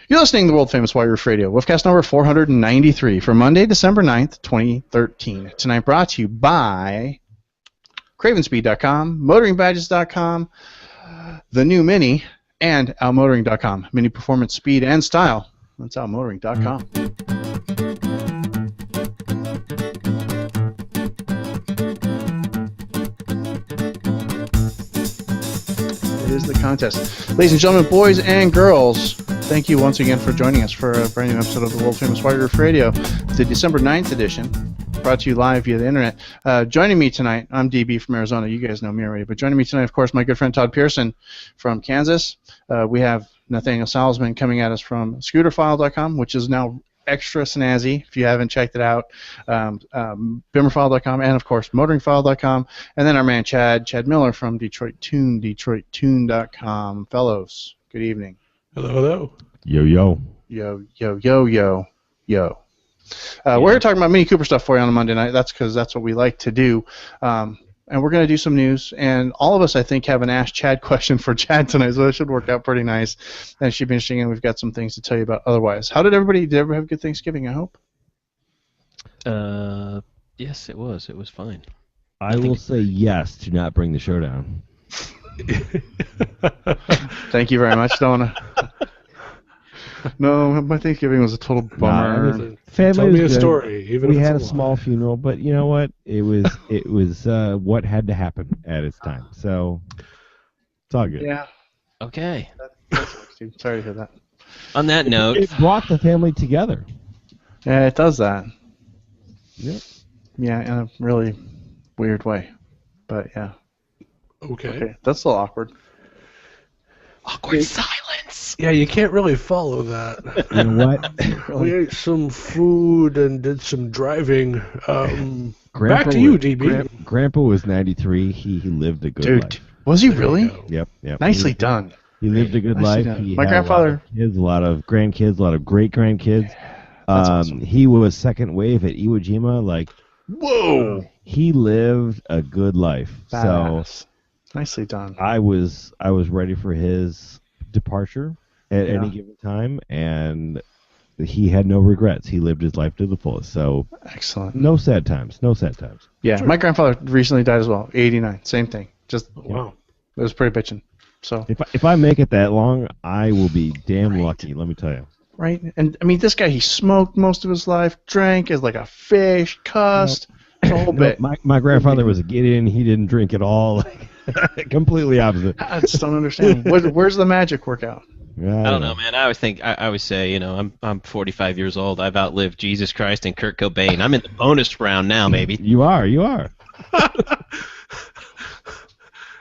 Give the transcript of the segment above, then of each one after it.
You're listening to the world-famous White Roof Radio, Woofcast number 493 for Monday, December 9th, 2013. Tonight brought to you by CravenSpeed.com, MotoringBadges.com, the new Mini, and OutMotoring.com. Mini performance, speed, and style. That's OutMotoring.com. It is the contest. Ladies and gentlemen, boys and girls, thank you once again for joining us for a brand new episode of the world-famous White Roof Radio, the December 9th edition, brought to you live via the internet. Joining me tonight, I'm DB from Arizona. You guys know me already. But joining me tonight, of course, my good friend Todd Pearson from Kansas. We have Nathaniel Salzman coming at us from ScooterFile.com, which is now extra snazzy if you haven't checked it out. Bimmerfile.com, and of course MotoringFile.com, and then our man Chad Miller from Detroit Tune, DetroitTune.com. Fellows, good evening. Hello, hello. Yo, yo. Yo, yo, yo, yo, yo. We're here talking about Mini Cooper stuff for you on a Monday night. That's because that's what we like to do. And we're going to do some news. And all of us, I think, have an Ask Chad question for Chad tonight, so that should work out pretty nice. And it should be interesting, and we've got some things to tell you about otherwise. How did everybody, did everybody have a good Thanksgiving, I hope? Yes, it was. It was fine. I will say yes to not bring the show down. Thank you very much. No, my Thanksgiving was a total bummer. Family Tell me a was good. story. Even We if had a it's small funeral, but you know what? It was what had to happen at its time. So it's all good. Yeah. Okay. Sorry to hear that. On that note, It brought the family together. Yeah, it does that. Yep. Yeah, in a really weird way. But yeah. Okay. That's a little awkward. awkward silence. Yeah, you can't really follow that. You know what? We ate some food and did some driving. Back to was, you, DB. Grandpa was 93. He lived a good life. Was he There you really? go. Yep. Nicely done. He lived a good Nicely life. done. He My had grandfather. a lot of grandkids, a lot of great grandkids. That's awesome. He was second wave at Iwo Jima. Like, Whoa! he lived a good life. Badass. So Nicely done. I was ready for his departure at any given time, and he had no regrets. He lived his life to the fullest. So Excellent. no sad times. No sad times. Yeah, Sure. my grandfather recently died as well. 89. Same thing. Just Wow. it was pretty bitching. So If I make it that long, I will be damn lucky. Let me tell you. right, and I mean this guy, he smoked most of his life, drank as like a fish, cussed, the whole bit. My grandfather was a Gideon. He didn't drink at all. Completely opposite. I just don't understand. Where's the magic work out? I don't know, man. I always say, you know, I'm 45 years old. I've outlived Jesus Christ and Kurt Cobain. I'm in the bonus round now, baby. You are.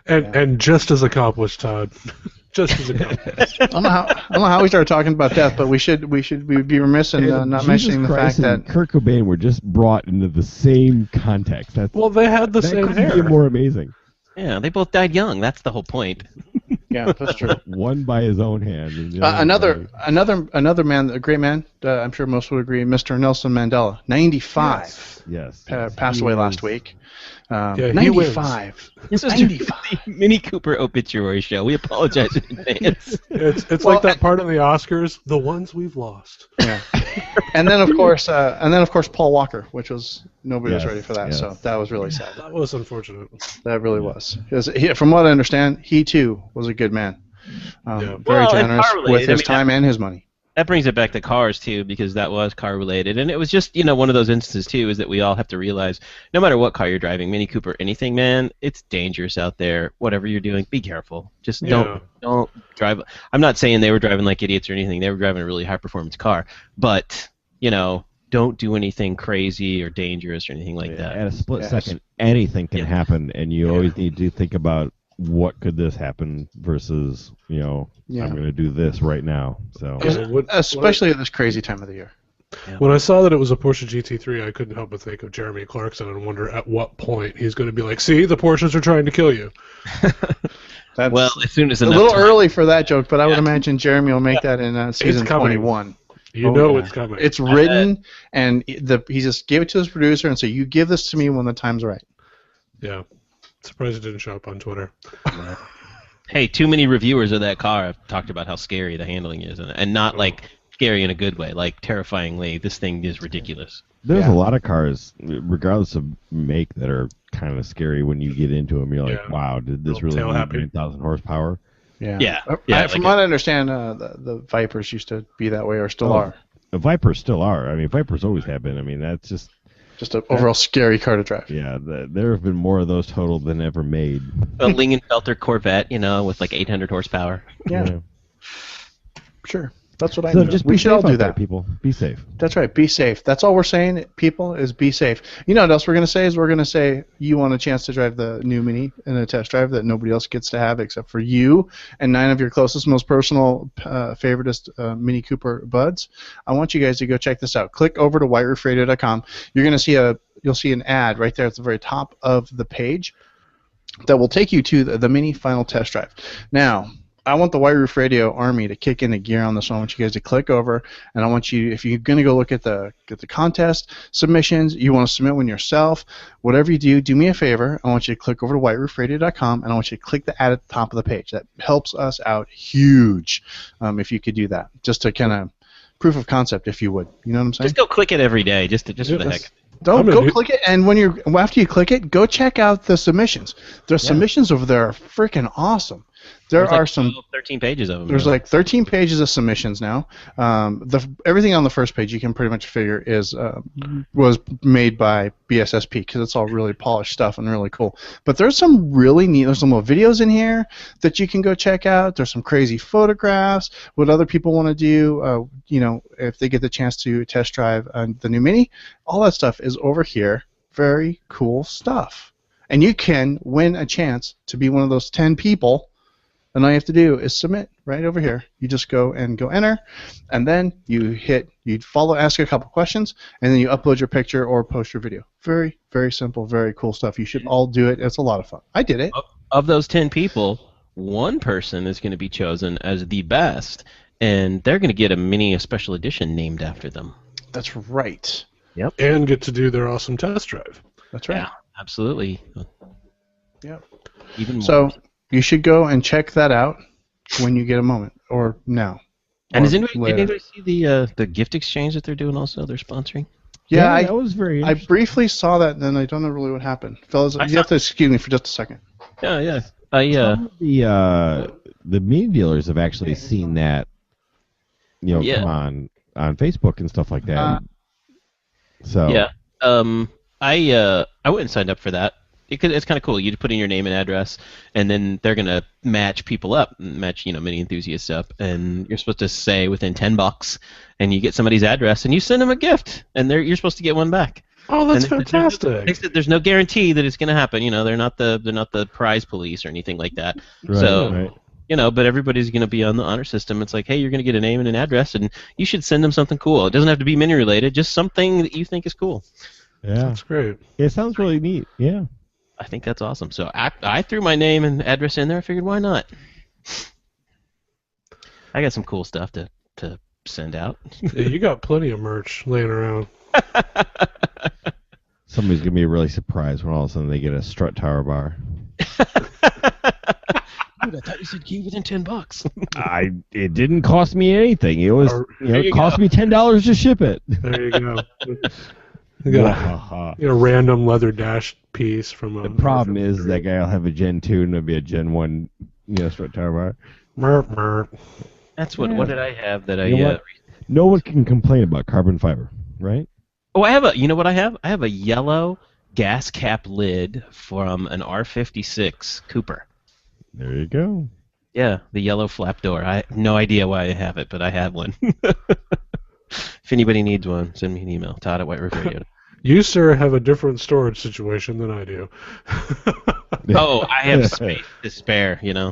And just as accomplished, Todd. Just as accomplished. I don't know how we started talking about death, but we would be remiss in not Jesus mentioning the Christ fact and that Kurt Cobain were just brought into the same context. Well, they had the same couldn't hair. be more amazing. Yeah, they both died young. That's the whole point. yeah, that's true. One by his own hand. And the other Another man, a great man. I'm sure most would agree. Mr. Nelson Mandela, 95, Yes. passed away last week. he 95. This was 95. the Mini Cooper obituary show. We apologize in advance. It's Well, like that part of the Oscars, the ones we've lost. Yeah. and then of course Paul Walker, which was nobody was Yes, ready for that. yes. So that was really sad. That was unfortunate. That really was. 'Cause from what I understand, he too was a good man. Yeah. Very Well, and generous car-related. with his I mean, time and his money. That brings it back to cars, too, because that was car-related. And it was just, you know, one of those instances, too, is that we all have to realize, no matter what car you're driving, Mini Cooper, anything, man, it's dangerous out there. Whatever you're doing, be careful. Just don't drive. I'm not saying they were driving like idiots or anything. They were driving a really high-performance car. But, you know, don't do anything crazy or dangerous or anything like that. At a split second, anything can happen, and you always need to think about what could this happen versus, you know, I'm going to do this right now. So Especially at this crazy time of the year. When I saw that it was a Porsche GT3, I couldn't help but think of Jeremy Clarkson and wonder at what point he's going to be like, see, the Porsches are trying to kill you. That's Well, as soon as a enough little time- early for that joke, but I would imagine Jeremy will make that in season coming. 21. You know it's coming. It's written, and he just gave it to his producer and said, "You give this to me when the time's right." Yeah. Surprised it didn't show up on Twitter. Hey, too many reviewers of that car have talked about how scary the handling is, and not like scary in a good way, like terrifyingly. This thing is ridiculous. There's a lot of cars, regardless of make, that are kind of scary when you get into them. You're like, wow, did this really need 9,000 horsepower? Yeah. From what I understand, the Vipers used to be that way, or still are. The Vipers still are. I mean, Vipers always have been. I mean, that's just an overall scary car to drive. Yeah, there have been more of those total than ever made. A Lingenfelter Corvette, with like 800 horsepower. Yeah. Sure. That's what I So mean. just We should all do that. people. Be safe. That's right. Be safe. That's all we're saying, people, is be safe. You know what else we're going to say is we're going to say you want a chance to drive the new Mini in a test drive that nobody else gets to have except for you and 9 of your closest, most personal, favoritist Mini Cooper buds. I want you guys to go check this out. Click over to whiteroofradio.com. You're going to you'll see an ad right there at the very top of the page that will take you to the Mini final test drive. Now, I want the White Roof Radio Army to kick into gear on this one. I want you guys to click over, and I want you, if you're going to go look at the contest submissions, you want to submit one yourself, whatever you do me a favor. I want you to click over to whiteroofradio.com, and I want you to click the ad at the top of the page. That helps us out huge if you could do that, just to kind of proof of concept, if you would. You know what I'm saying? Just go click it every day, just for the heck. Don't go click it, and after you click it, go check out the submissions. The submissions over there are freaking awesome. There's are some 13 pages of them. There's like 13 pages of submissions now. Everything on the first page you can pretty much figure was made by BSSP because it's all really polished stuff and really cool. But there's some really neat. There's some more videos in here that you can go check out. There's some crazy photographs. What other people want to do, if they get the chance to test drive the new Mini, all that stuff is over here. Very cool stuff. And you can win a chance to be one of those 10 people. And all you have to do is submit right over here. You just go enter, and then you follow, ask a couple questions, and then you upload your picture or post your video. Very, very simple, very cool stuff. You should all do it. It's a lot of fun. I did it. Of those 10 people, one person is going to be chosen as the best, and they're going to get a special edition named after them. That's right. Yep. And get to do their awesome test drive. That's right. Yeah, absolutely. Yep. Even more. So you should go and check that out when you get a moment, or now. And did anybody see the gift exchange that they're doing also? They're sponsoring? Yeah, that was very I briefly saw that, and then I don't know really what happened. Fellas, you have to excuse me for just a second. Yeah. Some of the meat dealers have actually seen that, come on Facebook and stuff like that. Yeah. I went and signed up for that. It's kind of cool. You put in your name and address, and then they're gonna match people up, Mini enthusiasts up, and you're supposed to say within $10, and you get somebody's address, and you send them a gift, and you're supposed to get one back. Oh, that's fantastic! There's no guarantee that it's gonna happen. They're not the prize police or anything like that. Right. But everybody's gonna be on the honor system. It's like, hey, you're gonna get a name and an address, and you should send them something cool. It doesn't have to be Mini related, just something that you think is cool. Yeah, that's great. It sounds really neat. Yeah. I think that's awesome. So I threw my name and address in there. I figured, why not? I got some cool stuff to send out. Yeah, you got plenty of merch laying around. Somebody's gonna be really surprised when all of a sudden they get a strut tower bar. Dude, I thought you said keep within $10. It didn't cost me anything. It was it cost me $10 to ship it. There you go. You got a random leather dash piece from a. The problem is that guy will have a Gen 2 and it'll be a Gen 1, strut tower bar. Merp, merp. That's what. Yeah. What did I have that I? No one can complain about carbon fiber, right? Oh, I have a. You know what I have? I have a yellow gas cap lid from an R56 Cooper. There you go. Yeah, the yellow flap door. I have no idea why I have it, but I have one. If anybody needs one, send me an email. Todd at White Roof Radio. You, sir, have a different storage situation than I do. Oh, I have space to spare, Yeah.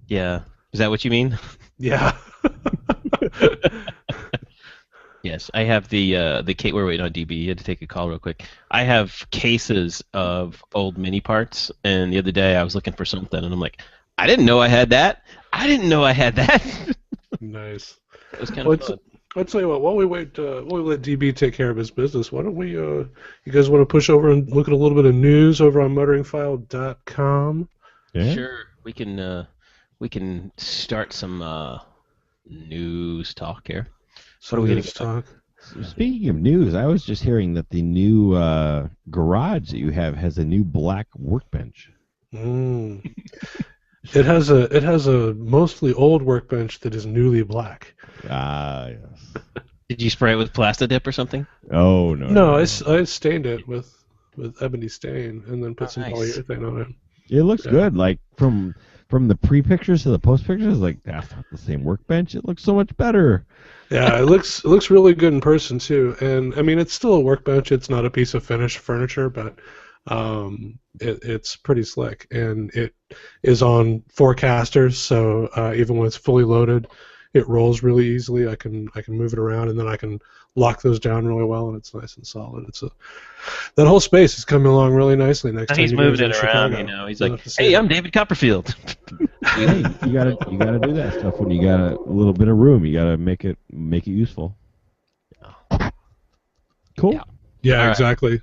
Yeah. Is that what you mean? Yeah. Yes, I have the case. We're waiting on DB. You had to take a call real quick. I have cases of old Mini parts, and the other day I was looking for something, and I'm like, I didn't know I had that. I didn't know I had that. Nice. It was kind of fun. I'll tell you what. While we let DB take care of his business, why don't we? You guys want to push over and look at a little bit of news over on motoringfile.com? Yeah. Sure. we can start some news talk here. So What are we gonna news get? talk. Speaking of news, I was just hearing that the new garage that you have has a new black workbench. Mm. It has a mostly old workbench that is newly black. Ah, yes. Did you spray it with Plastidip or something? Oh no. No, I stained it with ebony stain and then put some nice. polyurethane on it. It looks Yeah. good. Like from the pre-pictures to the post-pictures, like that's not the same workbench. It looks so much better. Yeah, it looks really good in person too. And I mean, it's still a workbench. It's not a piece of finished furniture, but it's pretty slick, and it is on 4 casters. So even when it's fully loaded, it rolls really easily. I can move it around, and then I can lock those down really well, and it's nice and solid. That whole space is coming along really nicely. Next time He's you guys moving are in it around, Chicago, you know. He's you'll like, have to see "Hey, it. I'm David Copperfield." Hey, you gotta do that stuff when you got a little bit of room. You gotta make it useful. Cool. Yeah, All right. exactly.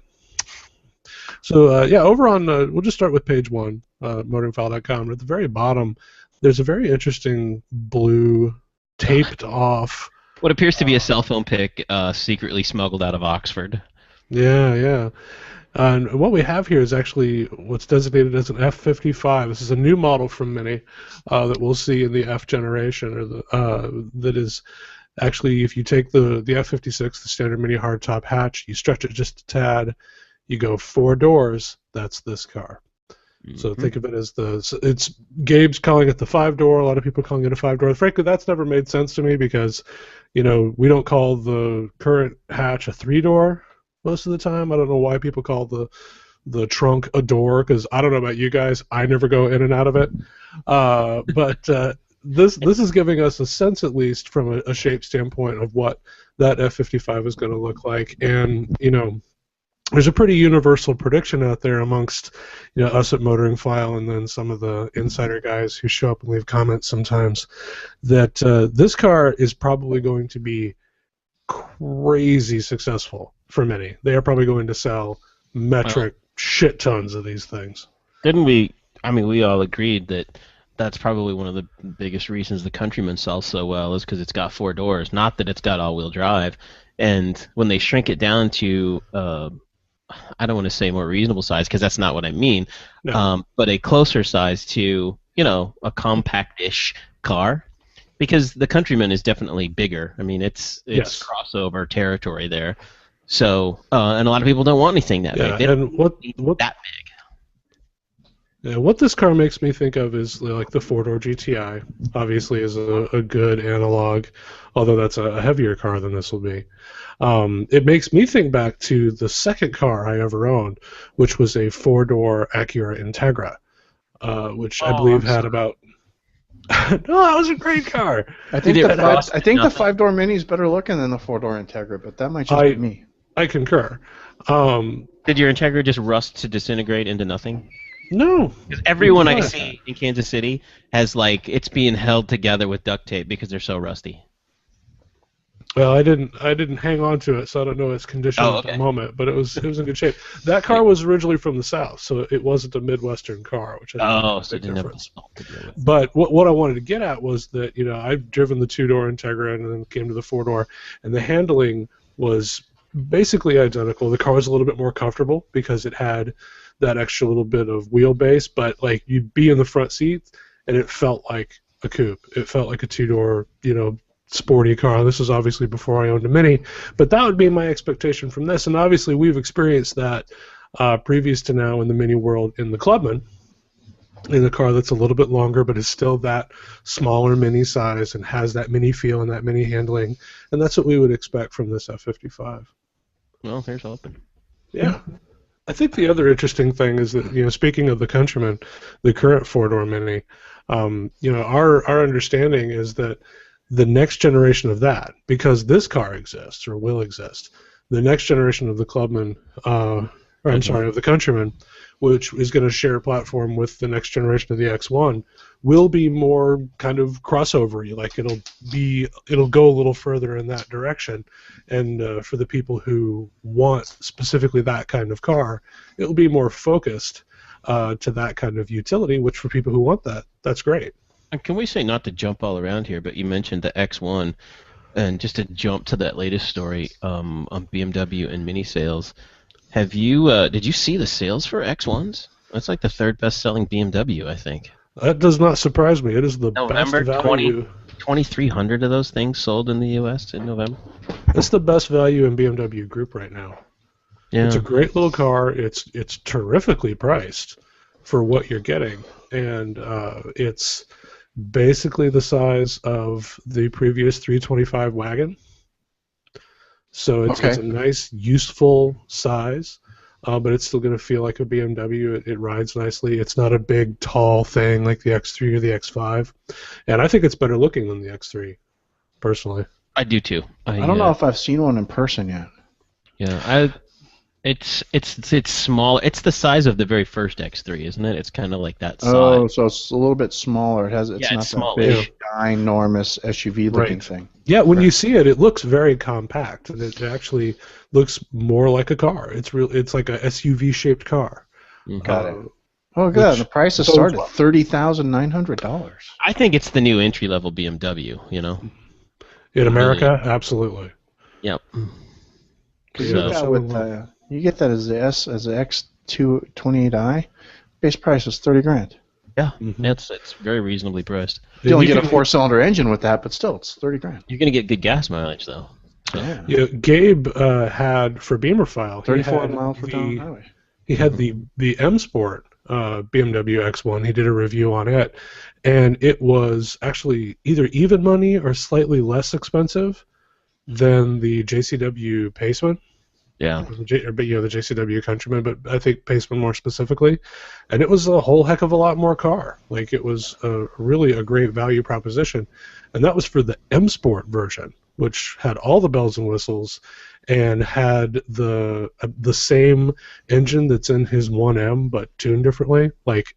So over on we'll just start with page 1, motoringfile.com. At the very bottom, there's a very interesting blue taped off. What appears to be a cell phone pic, secretly smuggled out of Oxford. Yeah. And what we have here is actually what's designated as an F55. This is a new model from Mini that we'll see in the F generation, or that is actually, if you take the F56, the standard Mini hardtop hatch, you stretch it just a tad, you go 4 doors. That's this car. Mm-hmm. So think of it as it's Gabe's calling it the 5-door. A lot of people are calling it a 5-door. Frankly, that's never made sense to me because, we don't call the current hatch a 3-door. Most of the time, I don't know why people call the trunk a door, because I don't know about you guys, I never go in and out of it. But this is giving us a sense, at least from a shape standpoint, of what that F55 is going to look like. And there's a pretty universal prediction out there amongst us at Motoring File, and then some of the insider guys who show up and leave comments sometimes, that this car is probably going to be crazy successful for Mini. They are probably going to sell metric shit tons of these things. Didn't we? I mean, we all agreed that that's probably one of the biggest reasons the Countryman sells so well is because it's got 4 doors. Not that it's got all-wheel drive. And when they shrink it down to, I don't want to say more reasonable size because that's not what I mean, No. but a closer size to, a compact-ish car. Because the Countryman is definitely bigger. I mean, it's Yes. crossover territory there. So, and a lot of people don't want anything that big. They and don't what need that big. Yeah, what this car makes me think of is like the 4-door GTI. Obviously, is a good analog, although that's a heavier car than this will be. It makes me think back to the second car I ever owned, which was a 4-door Acura Integra, which I believe had about. No, that was a great car. I think Did the it rust? 5-door Mini is better looking than the 4-door Integra, but that might just be me. I concur. Did your Integra just rust to disintegrate into nothing? No. Because everyone I see in Kansas City has it's being held together with duct tape because they're so rusty. Well, I didn't hang on to it, so I don't know its condition at the moment. But it was in good shape. That car was originally from the South, so it wasn't a Midwestern car, which I think so it didn't difference. have a to deal with. But what I wanted to get at was that I've driven the 2-door Integra and then came to the 4-door, and the handling was basically identical. The car was a little bit more comfortable because it had that extra little bit of wheelbase, but you'd be in the front seat and it felt like a coupe. It felt like a 2-door, sporty car. This was obviously before I owned a Mini, but that would be my expectation from this. And obviously we've experienced that previous to now in the Mini world in the Clubman, in a car that's a little bit longer but is still that smaller Mini size and has that Mini feel and that Mini handling, and that's what we would expect from this F55. Well, there's hoping. Yeah. I think the other interesting thing is that, speaking of the Countryman, the current 4-door Mini, our understanding is that the next generation of that, because this car exists or will exist, the next generation of the Clubman, of the Countryman, which is going to share a platform with the next generation of the X1, will be more kind of crossover-y. It'll go a little further in that direction, and for the people who want specifically that kind of car, it'll be more focused. to that kind of utility, which for people who want that, that's great. And can we say, not to jump all around here, but you mentioned the X1, and just to jump to that latest story on BMW and mini sales, did you see the sales for X1s? That's like the third best-selling BMW, I think. That does not surprise me. It is the November best value. 2,300 of those things sold in the U.S. in November. It's the best value in BMW Group right now. Yeah. It's a great little car. It's terrifically priced for what you're getting, and it's basically the size of the previous 325 wagon. So it's a nice, useful size, but it's still going to feel like a BMW. It rides nicely. It's not a big, tall thing like the X3 or the X5, and I think it's better looking than the X3, personally. I do too. I don't know if I've seen one in person yet. Yeah, it's small. It's the size of the very first X3, isn't it? It's kind of like that size. Oh, so it's a little bit smaller. It's not that smallish. big, ginormous SUV-looking thing. Yeah, when you see it, it looks very compact, and it actually looks more like a car. It's like a SUV-shaped car. Got it. Oh, good. The price has started at $30,900. I think it's the new entry-level BMW. In America, absolutely. Yep. You get that as the X228i. Base price is $30,000. Yeah, it's very reasonably priced. You only get a 4-cylinder engine with that, but still, it's $30,000. You're gonna get good gas mileage though. So. Yeah. Gabe had for Beamerfile 34 miles per gallon highway. He had the M Sport BMW X1. He did a review on it, and it was actually either even money or slightly less expensive than the JCW Paceman. Yeah. The JCW Countryman, but I think Paceman more specifically. And it was a whole heck of a lot more car. Like, it was really a great value proposition. And that was for the M Sport version, which had all the bells and whistles and had the same engine that's in his 1M, but tuned differently. Like,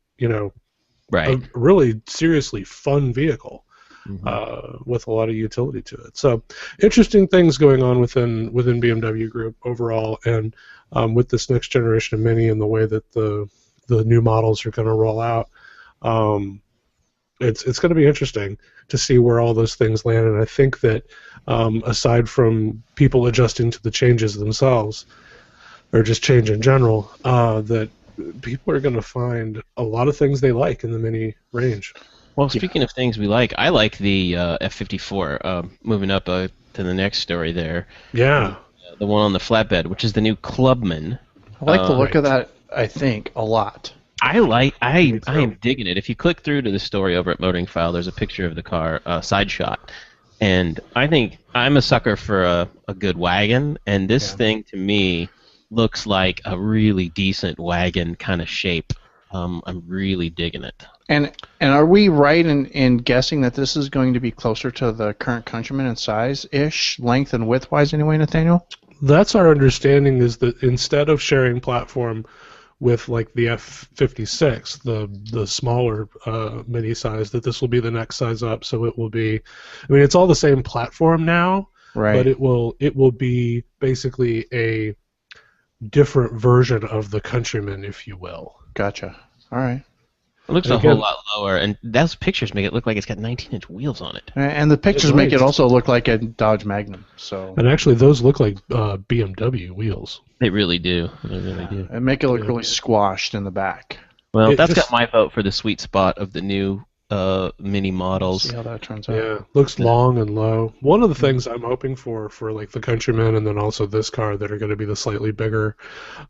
right. A really seriously fun vehicle. Mm-hmm. With a lot of utility to it. So interesting things going on within BMW Group overall, and with this next generation of Mini and the way that the new models are going to roll out, it's going to be interesting to see where all those things land. And I think that aside from people adjusting to the changes themselves, or just change in general, that people are going to find a lot of things they like in the Mini range. Well, speaking of things we like, I like the F54. Moving up to the next story there. Yeah. The one on the flatbed, which is the new Clubman. I like the look of that, I think, a lot. I am digging it. If you click through to the story over at Motoring File, there's a picture of the car, side shot. And I think I'm a sucker for a good wagon, and this thing, to me, looks like a really decent wagon kind of shape. I'm really digging it. And are we right in guessing that this is going to be closer to the current Countryman in size-ish, length and width-wise anyway, Nathaniel? That's our understanding, is that instead of sharing platform with like the F56, the smaller Mini size, that this will be the next size up. So it will be, I mean, it's all the same platform now, right? But it will be basically a different version of the Countryman, if you will. Gotcha. All right. It looks a whole lot lower, and those pictures make it look like it's got 19-inch wheels on it. And the pictures make it also look like a Dodge Magnum. So. And actually, those look like BMW wheels. They really do. They really do. And make it look really squashed in the back. Well, that's got my vote for the sweet spot of the new Mini models. See how that turns out. Yeah, looks long and low. One of the things I'm hoping for like the Countryman and then also this car that are going to be the slightly bigger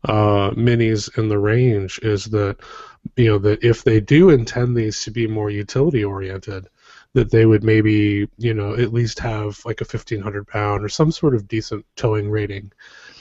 Minis in the range is that, that if they do intend these to be more utility oriented, that they would maybe, at least have like a 1,500 pound or some sort of decent towing rating,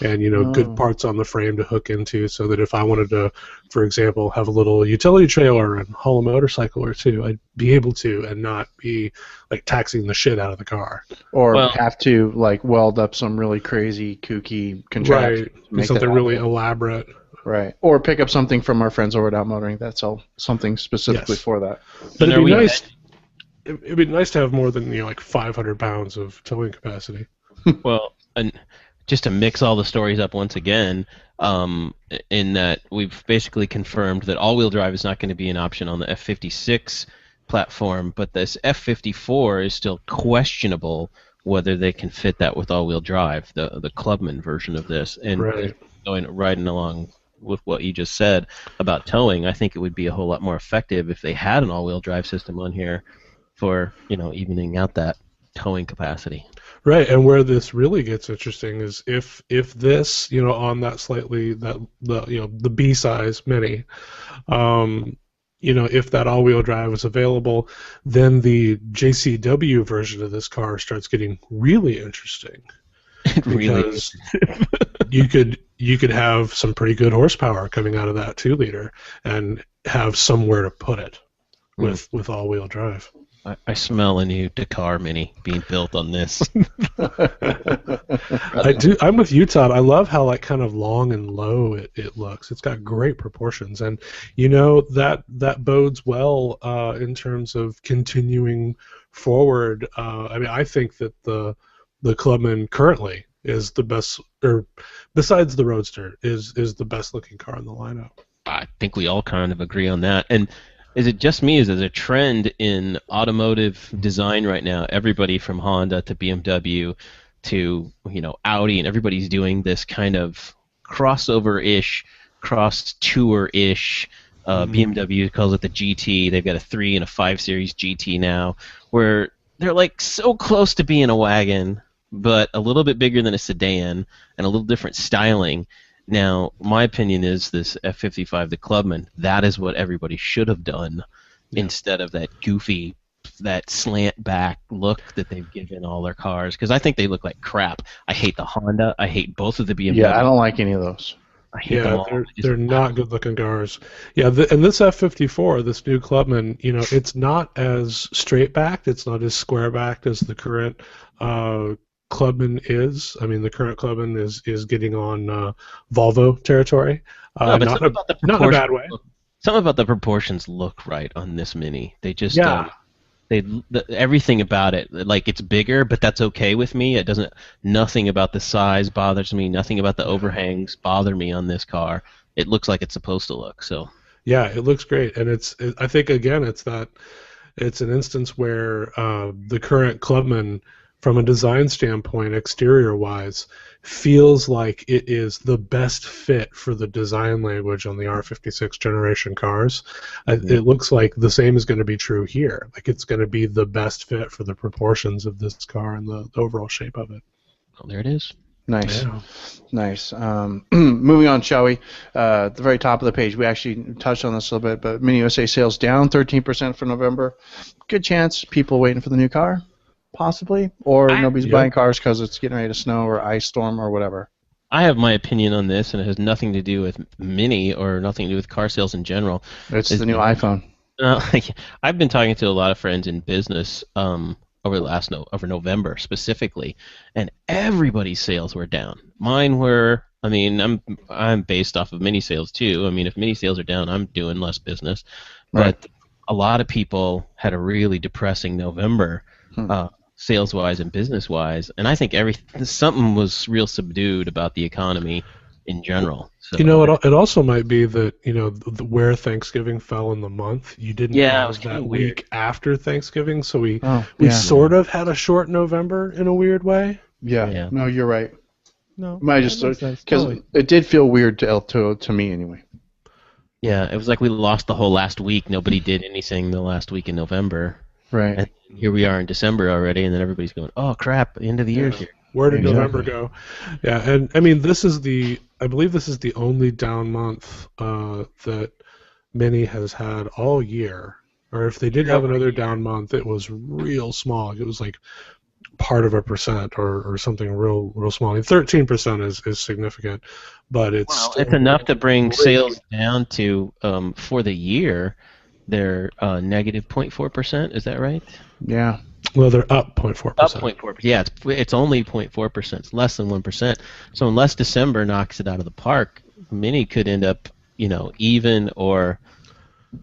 and good parts on the frame to hook into, so that if I wanted to, for example, have a little utility trailer and haul a motorcycle or two, I'd be able to and not be like taxing the shit out of the car. Or have to like weld up some really crazy, kooky contraption. Right, something really elaborate. Right. Or pick up something from our friends over at Out Motoring that's all something specifically for that. But it'd be nice. It'd be nice to have more than like 500 pounds of towing capacity. Well, and just to mix all the stories up once again, in that we've basically confirmed that all-wheel drive is not going to be an option on the F56 platform, but this F54 is still questionable whether they can fit that with all-wheel drive, the Clubman version of this. And Right. riding along with what you just said about towing, I think it would be a whole lot more effective if they had an all-wheel drive system on here for, evening out that towing capacity. Right, and where this really gets interesting is if this, on that the B size Mini, if that all-wheel drive is available, then the JCW version of this car starts getting really interesting. Because you could have some pretty good horsepower coming out of that 2-liter and have somewhere to put it with all-wheel drive. I smell a new Dakar Mini being built on this. I do. I'm with you, Todd. I love how kind of long and low it looks. It's got great proportions, and that bodes well in terms of continuing forward. I think that the Clubman currently is the best, or besides the Roadster, is the best looking car in the lineup. I think we all kind of agree on that. And is it just me? Is there a trend in automotive design right now? Everybody from Honda to BMW to Audi, and everybody's doing this kind of crossover-ish, cross-tour-ish. BMW calls it the GT. They've got a 3 and a 5 Series GT now, where they're so close to being a wagon, but a little bit bigger than a sedan and a little different styling. Now, my opinion is this F55, the Clubman, that is what everybody should have done instead of that goofy, that slant back look that they've given all their cars, because I think they look like crap. I hate the Honda. I hate both of the BMW. Yeah, I don't like any of those. I hate them all. They're not good looking cars. Yeah, and this F54, this new Clubman, it's not as straight backed, it's not as square backed as the current Clubman is. I mean, the current Clubman is getting on Volvo territory. No, but not in a bad way. Something about the proportions look right on this Mini. They just everything about it, it's bigger, but that's okay with me. It doesn't. Nothing about the size bothers me. Nothing about the overhangs bother me on this car. It looks like it's supposed to look. So. Yeah, it looks great, and I think again, it's an instance where the current Clubman, from a design standpoint, exterior-wise, feels like it is the best fit for the design language on the R56 generation cars. It looks like the same is going to be true here. It's going to be the best fit for the proportions of this car and the overall shape of it. Well, there it is. Nice. Yeah. Nice. Moving on, shall we? At the very top of the page, we actually touched on this a little bit, but Mini USA sales down 13% for November. Good chance people waiting for the new car. Possibly, or nobody's buying cars because it's getting ready to snow or ice storm or whatever. I have my opinion on this, and it has nothing to do with Mini or nothing to do with car sales in general. It's the new iPhone. I've been talking to a lot of friends in business over November specifically, and everybody's sales were down. Mine were. I mean, I'm based off of Mini sales too. I mean, if Mini sales are down, I'm doing less business. Right. But a lot of people had a really depressing November. Sales-wise and business-wise, and I think something was real subdued about the economy in general. So, it also might be that where Thanksgiving fell in the month, you didn't have that week after Thanksgiving, so we sort of had a short November in a weird way. Yeah. No, you're right. No, because it did feel weird to me anyway. Yeah, it was like we lost the whole last week. Nobody did anything the last week in November. Right. And here we are in December already, and then everybody's going, "Oh crap! End of the year's here." Where did November go? Yeah, and I mean, I believe this is the only down month that Mini has had all year. Or if they did have another down month, it was real small. It was like part of 1% or something real small. I mean, 13% is significant, but it's enough to bring sales down to for the year. They're negative 0.4%. Is that right? Yeah. Well, they're up 0.4%. Up 0.4%. Yeah, it's only 0.4%. It's less than 1%. So unless December knocks it out of the park, Mini could end up, even or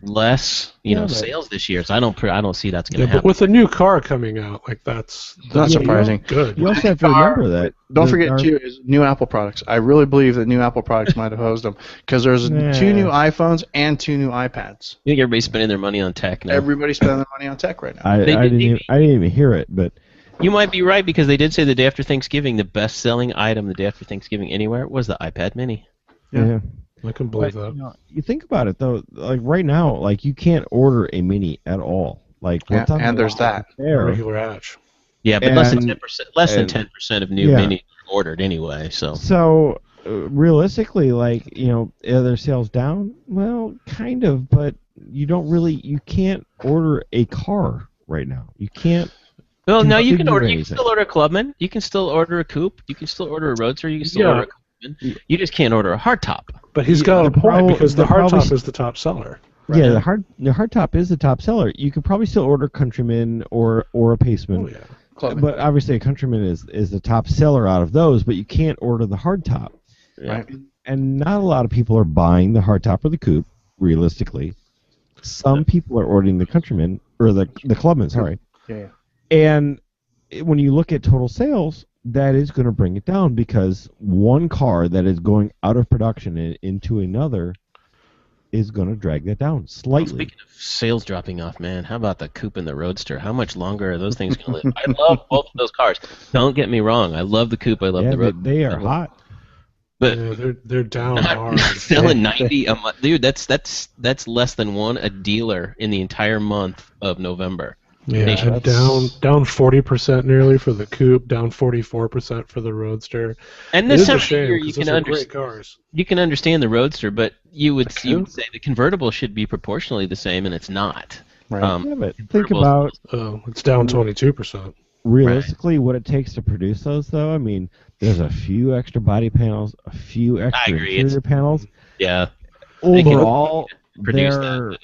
less, Yeah, but- sales this year. So I don't see that's going Yeah, to but happen. with a new car coming out, like that's Not surprising. good. You also have to remember that. Don't the- forget, our- too, is new Apple products. I really believe that new Apple products might have hosed them because there's Nah. 2 new iPhones and 2 new iPads. I think everybody's spending their money on tech now. Everybody's spending their money on tech right now. I They didn't did- even hear it, but You might be right because they did say the day after Thanksgiving, the best-selling item the day after Thanksgiving anywhere was the iPad Mini. yeah. I can believe But, that. you think about it though, like right now, like you can't order a mini at all. Like Yeah, what's on and the there's market that. there? Regular Hatch. Yeah, but less than And- 10%. Less than and- 10% of new yeah. Minis are ordered anyway. So So realistically, like are their sales down? Well, kind of, but you can't order a car right now. You can't. well, no, you can configure order. You can anything. still order a Clubman. You can still order a coupe. You can still order a Roadster. You can still Yeah. order a Clubman. You just can't order a hardtop. But he's got a the point because the the probably- hardtop is the top seller. Yeah, the hardtop is the top seller. You could probably still order Countryman or a Paceman. Oh yeah. Clubman. But obviously, a Countryman is the top seller out of those. But you can't order the hardtop, Right. and not a lot of people are buying the hardtop or the coupe. Realistically, some people are ordering the Countryman or the Clubman. Sorry, Yeah. and when you look at total sales, that is going to bring it down because one car that is going out of production and into another is going to drag that down slightly. Speaking of sales dropping off, man, how about the coupe and the Roadster? How much longer are those things going to live? I love both of those cars. Don't get me wrong. I love the coupe. I love Yeah, the Roadster. they are hot. But Yeah, they're down hard. not selling 90 a month, dude. That's less than one a dealer in the entire month of November. Yeah, They and should- down 40% nearly for the coupe, down 44% for the Roadster. And It this is a time of shame year, 'cause you those can are great understand. cars. You can understand the Roadster, but you would coupe? say the convertible should be proportionally the same, and it's not. Right. Yeah, but think convertibles- about It's down 22%. realistically what it takes to produce those, though. I mean, there's a few extra body panels, a few extra agree, interior panels. Yeah. They can Overall, produce their that.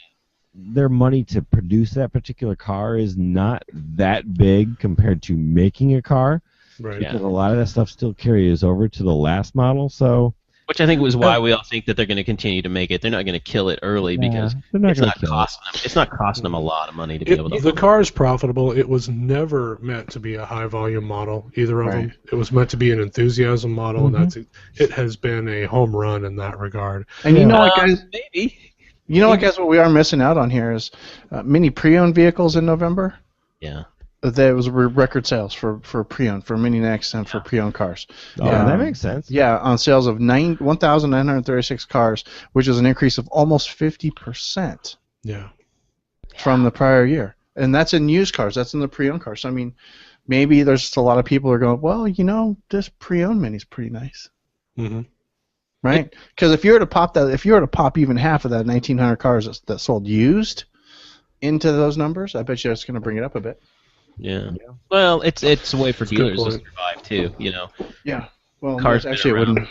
their money to produce that particular car is not that big compared to making a car. Right. Yeah. Because a lot of that stuff still carries over to the last model. So Which I think was why we all think that they're going to continue to make it. They're not going to kill it early because they're not it's gonna not kill it. costing them. It's not costing them a lot of money to be able to. The car is profitable. It was never meant to be a high volume model, either of them. It was meant to be an enthusiasm model, and it has been a home run in that regard. And you know what, guys? Maybe. You know what, guys? What we are missing out on here is mini pre-owned vehicles in November. Yeah. There was record sales for pre-owned, for Mini Next, and for pre-owned cars. Oh, that makes sense. Yeah, on sales of 1,936 cars, which is an increase of almost 50% Yeah. from the prior year. And that's in used cars. That's in the pre-owned cars. So, I mean, maybe there's just a lot of people who are going, well, this pre-owned Mini's pretty nice, hmm right? Because if you were to pop even half of that 1,900 cars that sold used into those numbers, I bet you it's going to bring it up a bit. Yeah. Well, it's a way for That's a good dealers to point. survive too. Yeah. Well, Cars been actually, it around. wouldn't.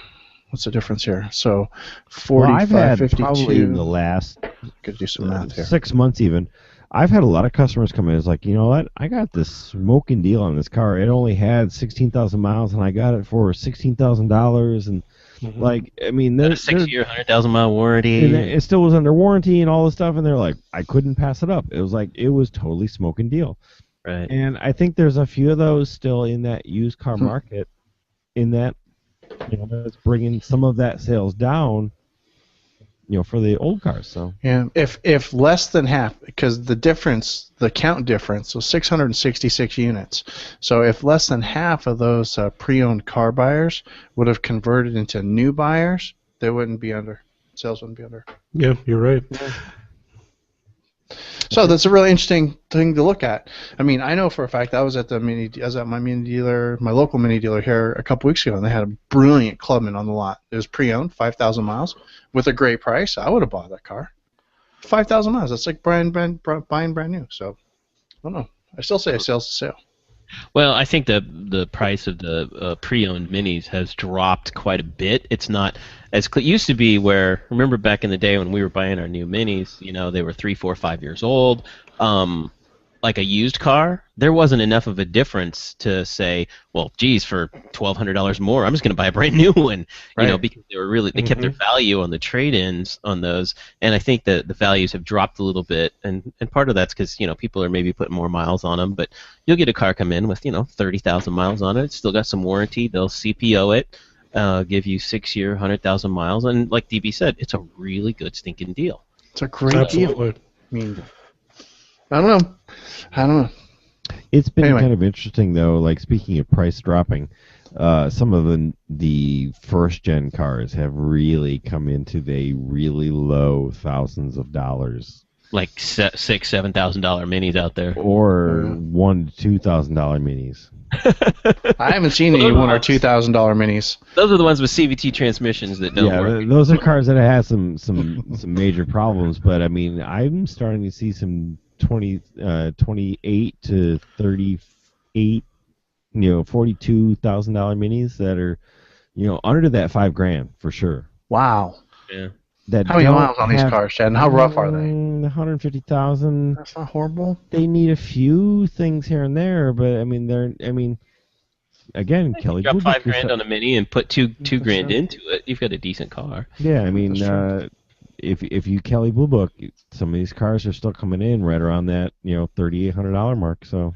What's the difference here? So, Well, 45, I've had 52. probably in the last Could do some math here. 6 months even. I've had a lot of customers come in. It's like, you know what? I got this smoking deal on this car. It only had 16,000 miles, and I got it for $16,000. And like, I mean, Got a there's 6-year, 100,000-mile warranty. and it still was under warranty and all this stuff. And they're like, I couldn't pass it up. It was like it was totally smoking deal. Right. And I think there's a few of those still in that used car market, in that, that's bringing some of that sales down, for the old cars. So Yeah, if less than half, because the count difference was 666 units. So if less than half of those pre-owned car buyers would have converted into new buyers, they wouldn't be under. Sales wouldn't be under. Yeah, you're right. So that's a really interesting thing to look at. I mean, I know for a fact I was at my mini dealer, my local mini dealer here a couple weeks ago, and they had a brilliant Clubman on the lot. It was pre-owned, 5,000 miles, with a great price. I would have bought that car. 5,000 miles. That's like buying brand new. So I don't know. I still say a sale's a sale. Well, I think the price of the pre-owned minis has dropped quite a bit. It's not as it used to be. Where remember back in the day when we were buying our new minis, they were 3, 4, 5 years old, like a used car, there wasn't enough of a difference to say, well, geez, for $1,200 more, I'm just going to buy a brand new one. You know, Right. because they kept their value on the trade-ins on those, and I think that the values have dropped a little bit, and part of that's because people are maybe putting more miles on them, but you'll get a car come in with 30,000 miles on it, it's still got some warranty, they'll CPO it, give you 6-year, 100,000 miles, and like DB said, it's a really good stinking deal. It's a great deal. Absolutely. I mean, I don't know. It's been Anyway. kind of interesting though. Like speaking of price dropping, some of the first gen cars have really come into the really low thousands of dollars, Like $6,000-$7,000 minis out there. or $1,000 to $2,000 minis. I haven't seen any $1,000 or $2,000 minis. Those are the ones with CVT transmissions that don't Yeah, work. those are cars that have had some major problems. But I mean, I'm starting to see some 28 to 38, $42,000 minis that are, under that $5,000 for sure. Wow. Yeah. That How many don't miles on these have- cars, Chad? And how rough are they? 150,000. That's not horrible. They need a few things here and there, but I mean, again, Kelly. Drop Blue Book $5,000 on a mini and put two grand into it. You've got a decent car. Yeah, I mean, That's true. if you Kelly Blue Book, some of these cars are still coming in right around that $3,800 mark. So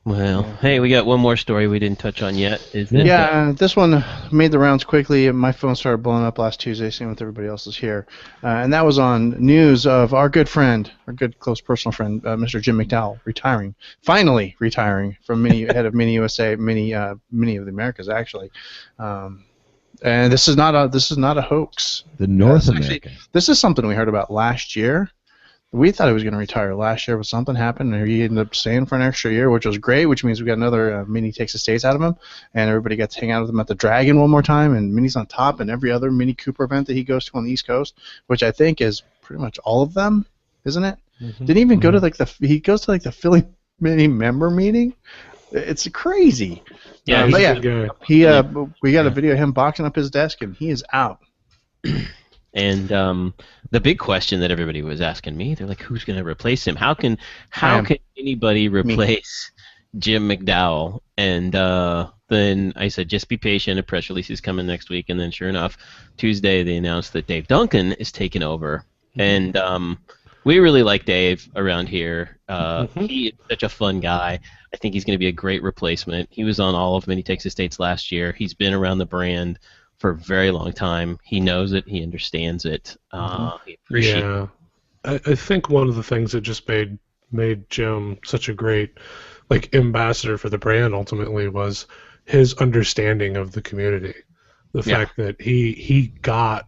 Well, hey, we got one more story we didn't touch on yet. Is that, This one made the rounds quickly. My phone started blowing up last Tuesday, same with everybody else's here. And that was on news of our good friend, our good close personal friend, Mr. Jim McDowell, finally retiring from head of Mini USA, Mini of the Americas, actually. And this is not a hoax. the North Actually, American. this is something we heard about last year. We thought he was going to retire last year, but something happened, and he ended up staying for an extra year, which was great, which means we got another Mini Takes the States out of him, and everybody gets to hang out with him at the Dragon one more time, and Mini's on top, and every other Mini Cooper event that he goes to on the East Coast, which I think is pretty much all of them, isn't it? Didn't even go to he goes to the Philly Mini member meeting. It's crazy. Yeah, He's but a yeah, good guy. we got a video of him boxing up his desk, and he is out. And the big question that everybody was asking me, they're like, who's going to replace him? How can anybody replace Jim McDowell? And then I said, just be patient. A press release is coming next week. And then sure enough, Tuesday they announced that Dave Duncan is taking over. And we really like Dave around here. He is such a fun guy. I think he's going to be a great replacement. He was on all of Mini Takes the States last year. He's been around the brand for a very long time. He knows it. He understands it. He appreciates it. Yeah, I think one of the things that just made Jim such a great ambassador for the brand ultimately was his understanding of the community. The fact that he got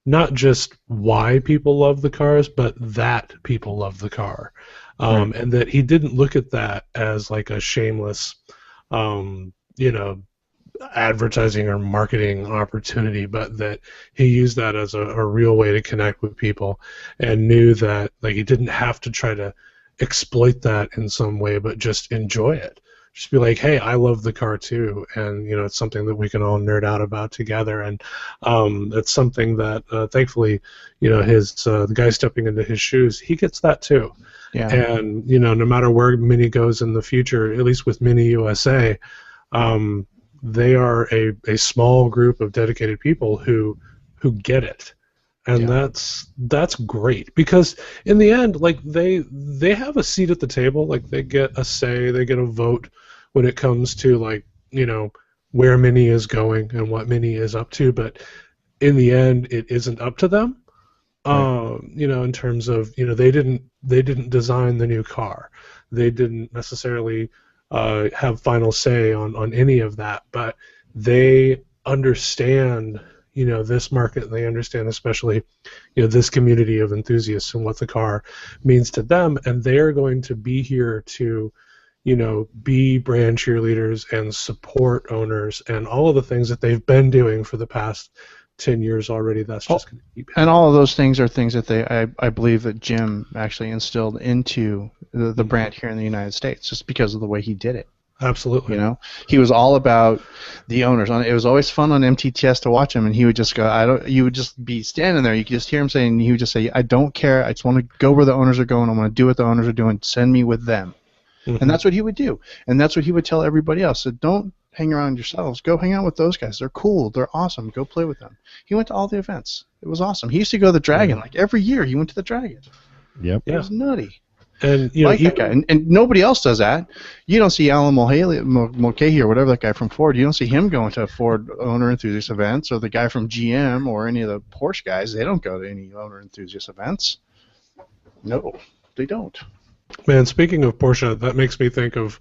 not just why people love the cars, but that people love the car, and that he didn't look at that as like a shameless, advertising or marketing opportunity, but that he used that as a real way to connect with people, and knew that he didn't have to try to exploit that in some way, but just enjoy it. Just be like, hey, I love the car too, and it's something that we can all nerd out about together, and it's something that thankfully, the guy stepping into his shoes, he gets that too. Yeah. And no matter where Mini goes in the future, at least with Mini USA, they are a small group of dedicated people who get it, and that's great, because in the end, they have a seat at the table, they get a say, they get a vote when it comes to where Mini is going and what Mini is up to, but in the end, it isn't up to them. In terms of they didn't design the new car, they didn't necessarily have final say on any of that, but they understand this market, and they understand especially this community of enthusiasts and what the car means to them, and they're going to be here to be brand cheerleaders and support owners and all of the things that they've been doing for the past 10 years already. That's just going to keep happening. And all of those things are things that I believe that Jim actually instilled into the brand here in the United States, just because of the way he did it. Absolutely. You know, he was all about the owners. It was always fun on MTTS to watch him, and he would just go, "I don't." You would just be standing there. You could just hear him saying, he would just say, "I don't care. I just want to go where the owners are going. I want to do what the owners are doing. Send me with them." Mhm. And that's what he would do, and that's what he would tell everybody else. So don't hang around yourselves. Go hang out with those guys. They're cool. They're awesome. Go play with them. He went to all the events. It was awesome. He used to go to the Dragon like every year. He went to the Dragon. Yep. It was nutty. And you know, Like that guy. And nobody else does that. You don't see Alan Mulcahy or whatever that guy from Ford. You don't see him going to Ford owner enthusiast events, or the guy from GM or any of the Porsche guys. They don't go to any owner enthusiast events. No, they don't. man, speaking of Porsche, that makes me think of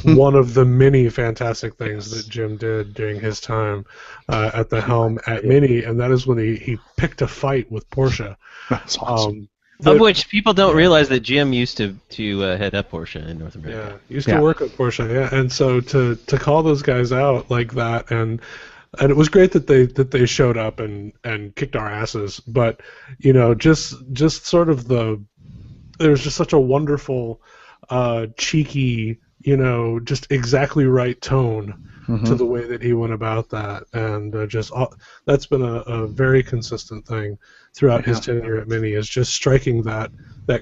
one of the many fantastic things that Jim did during his time at the helm at Mini, and that is when he picked a fight with Porsche. That's awesome. Of which people don't realize that Jim used to head up Porsche in North Yeah, America. used to work at Porsche, and so to call those guys out like that, and it was great that they showed up and kicked our asses, but you know, just sort of there's just such a wonderful, cheeky, you know, just exactly right tone to the way that he went about that, and that's been a very consistent thing throughout his tenure at Mini, is just striking that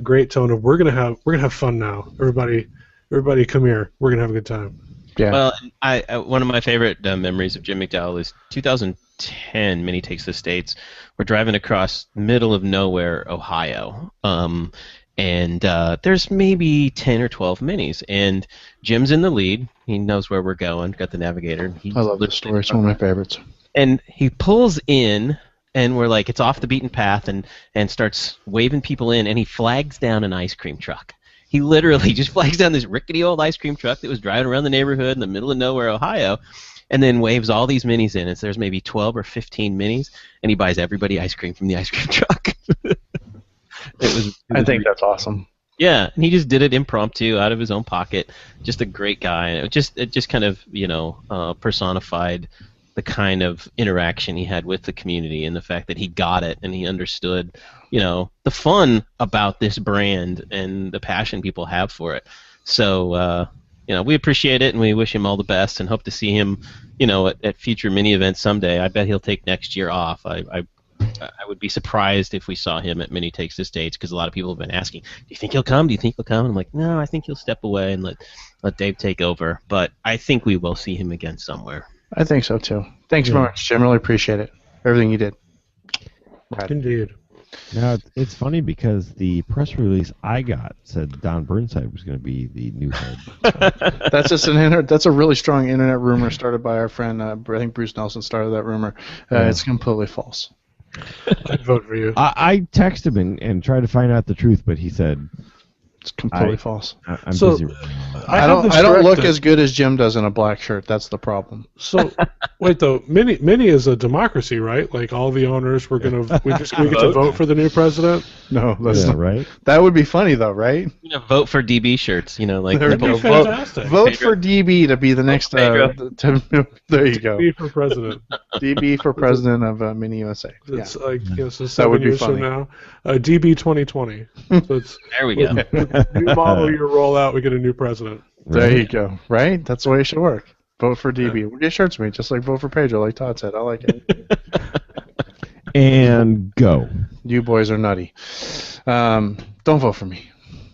great tone of we're gonna have fun now. Everybody come here. We're gonna have a good time. Yeah. Well, one of my favorite memories of Jim McDowell is 2010. Mini takes the States. We're driving across middle of nowhere, Ohio. And there's maybe 10 or 12 minis, and Jim's in the lead. He knows where we're going. Got the navigator. I love this story. It's one of my favorites. And he pulls in, and we're like, it's off the beaten path, and starts waving people in, and he flags down an ice cream truck. He literally just flags down this rickety old ice cream truck that was driving around the neighborhood in the middle of nowhere, Ohio, and then waves all these minis in. And so there's maybe 12 or 15 minis, and he buys everybody ice cream from the ice cream truck. I think that's awesome. Yeah, and he just did it impromptu out of his own pocket. Just a great guy. And it just kind of, you know, personified the kind of interaction he had with the community, and the fact that he got it and he understood, you know, the fun about this brand and the passion people have for it. So, you know, we appreciate it, and we wish him all the best, and hope to see him, you know, at future mini events someday. I bet he'll take next year off. I would be surprised if we saw him at Mini Takes the States, because a lot of people have been asking, do you think he'll come? Do you think he'll come? And I'm like, no, I think he'll step away and let Dave take over. But I think we will see him again somewhere. I think so, too. Thanks very much, Jim. Really appreciate it. Everything you did. Right. Indeed. Now, it's funny because the press release I got said Don Burnside was going to be the new head. That's just that's a really strong internet rumor started by our friend, I think Bruce Nelson started that rumor. It's completely false. I'd vote for you. I texted him and tried to find out the truth, but he said It's completely false. I'm So, busy right now. I don't look corrected. as good as Jim does in a black shirt. That's the problem. So, wait though, Mini is a democracy, right? Like all the owners, we get to vote for the new president. No, that's Yeah, not, right? that would be funny though, right? You know, vote for DB shirts. You know, like There we That'd go. be Vote, fantastic. vote for DB to be the next. There you go. Be for president. DB for president of Mini USA. Yeah. It's like, you know, so That would 7 be years funny. from now, DB 2020. So it's there we go. new model year rollout. We get a new president. There you go. Right? That's the way it should work. Vote for DB. We'll get shirts made, just like vote for Pedro, like Todd said. I like it. And go. You boys are nutty. Don't vote for me.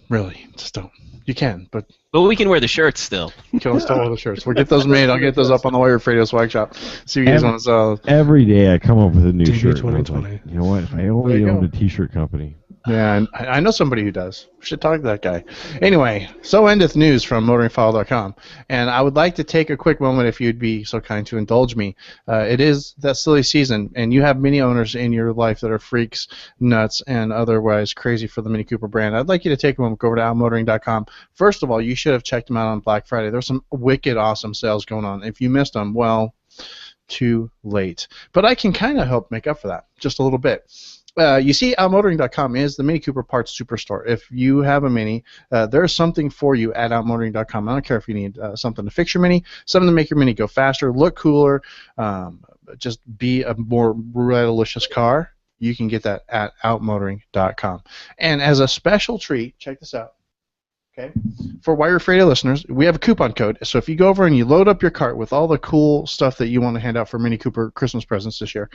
Really. Just don't. You can, but But we can wear the shirts still. kill us all the shirts. We'll get those made. I'll get those up on the Wire Radio Swag Shop. See if you guys want to Every day I come up with a new DB shirt. and I was 2020. like, you know what? If I There only you owned go. a T-shirt company. Yeah, and I know somebody who does. We should talk to that guy. Anyway, so endeth news from motoringfile.com. And I would like to take a quick moment, if you'd be so kind to indulge me. It is that silly season, and you have many owners in your life that are freaks, nuts, and otherwise crazy for the Mini Cooper brand. I'd like you to take a moment, go over to outmotoring.com. First of all, you should have checked them out on Black Friday. There's some wicked awesome sales going on. If you missed them, well, too late. But I can kind of help make up for that, just a little bit. You see, outmotoring.com is the Mini Cooper parts superstore. If you have a Mini, there's something for you at outmotoring.com. I don't care if you need something to fix your Mini, something to make your Mini go faster, look cooler, just be a more delicious car. You can get that at outmotoring.com. And as a special treat, check this out. Okay. For Wire Fredo listeners, we have a coupon code. So if you go over and you load up your cart with all the cool stuff that you want to hand out for Mini Cooper Christmas presents this year,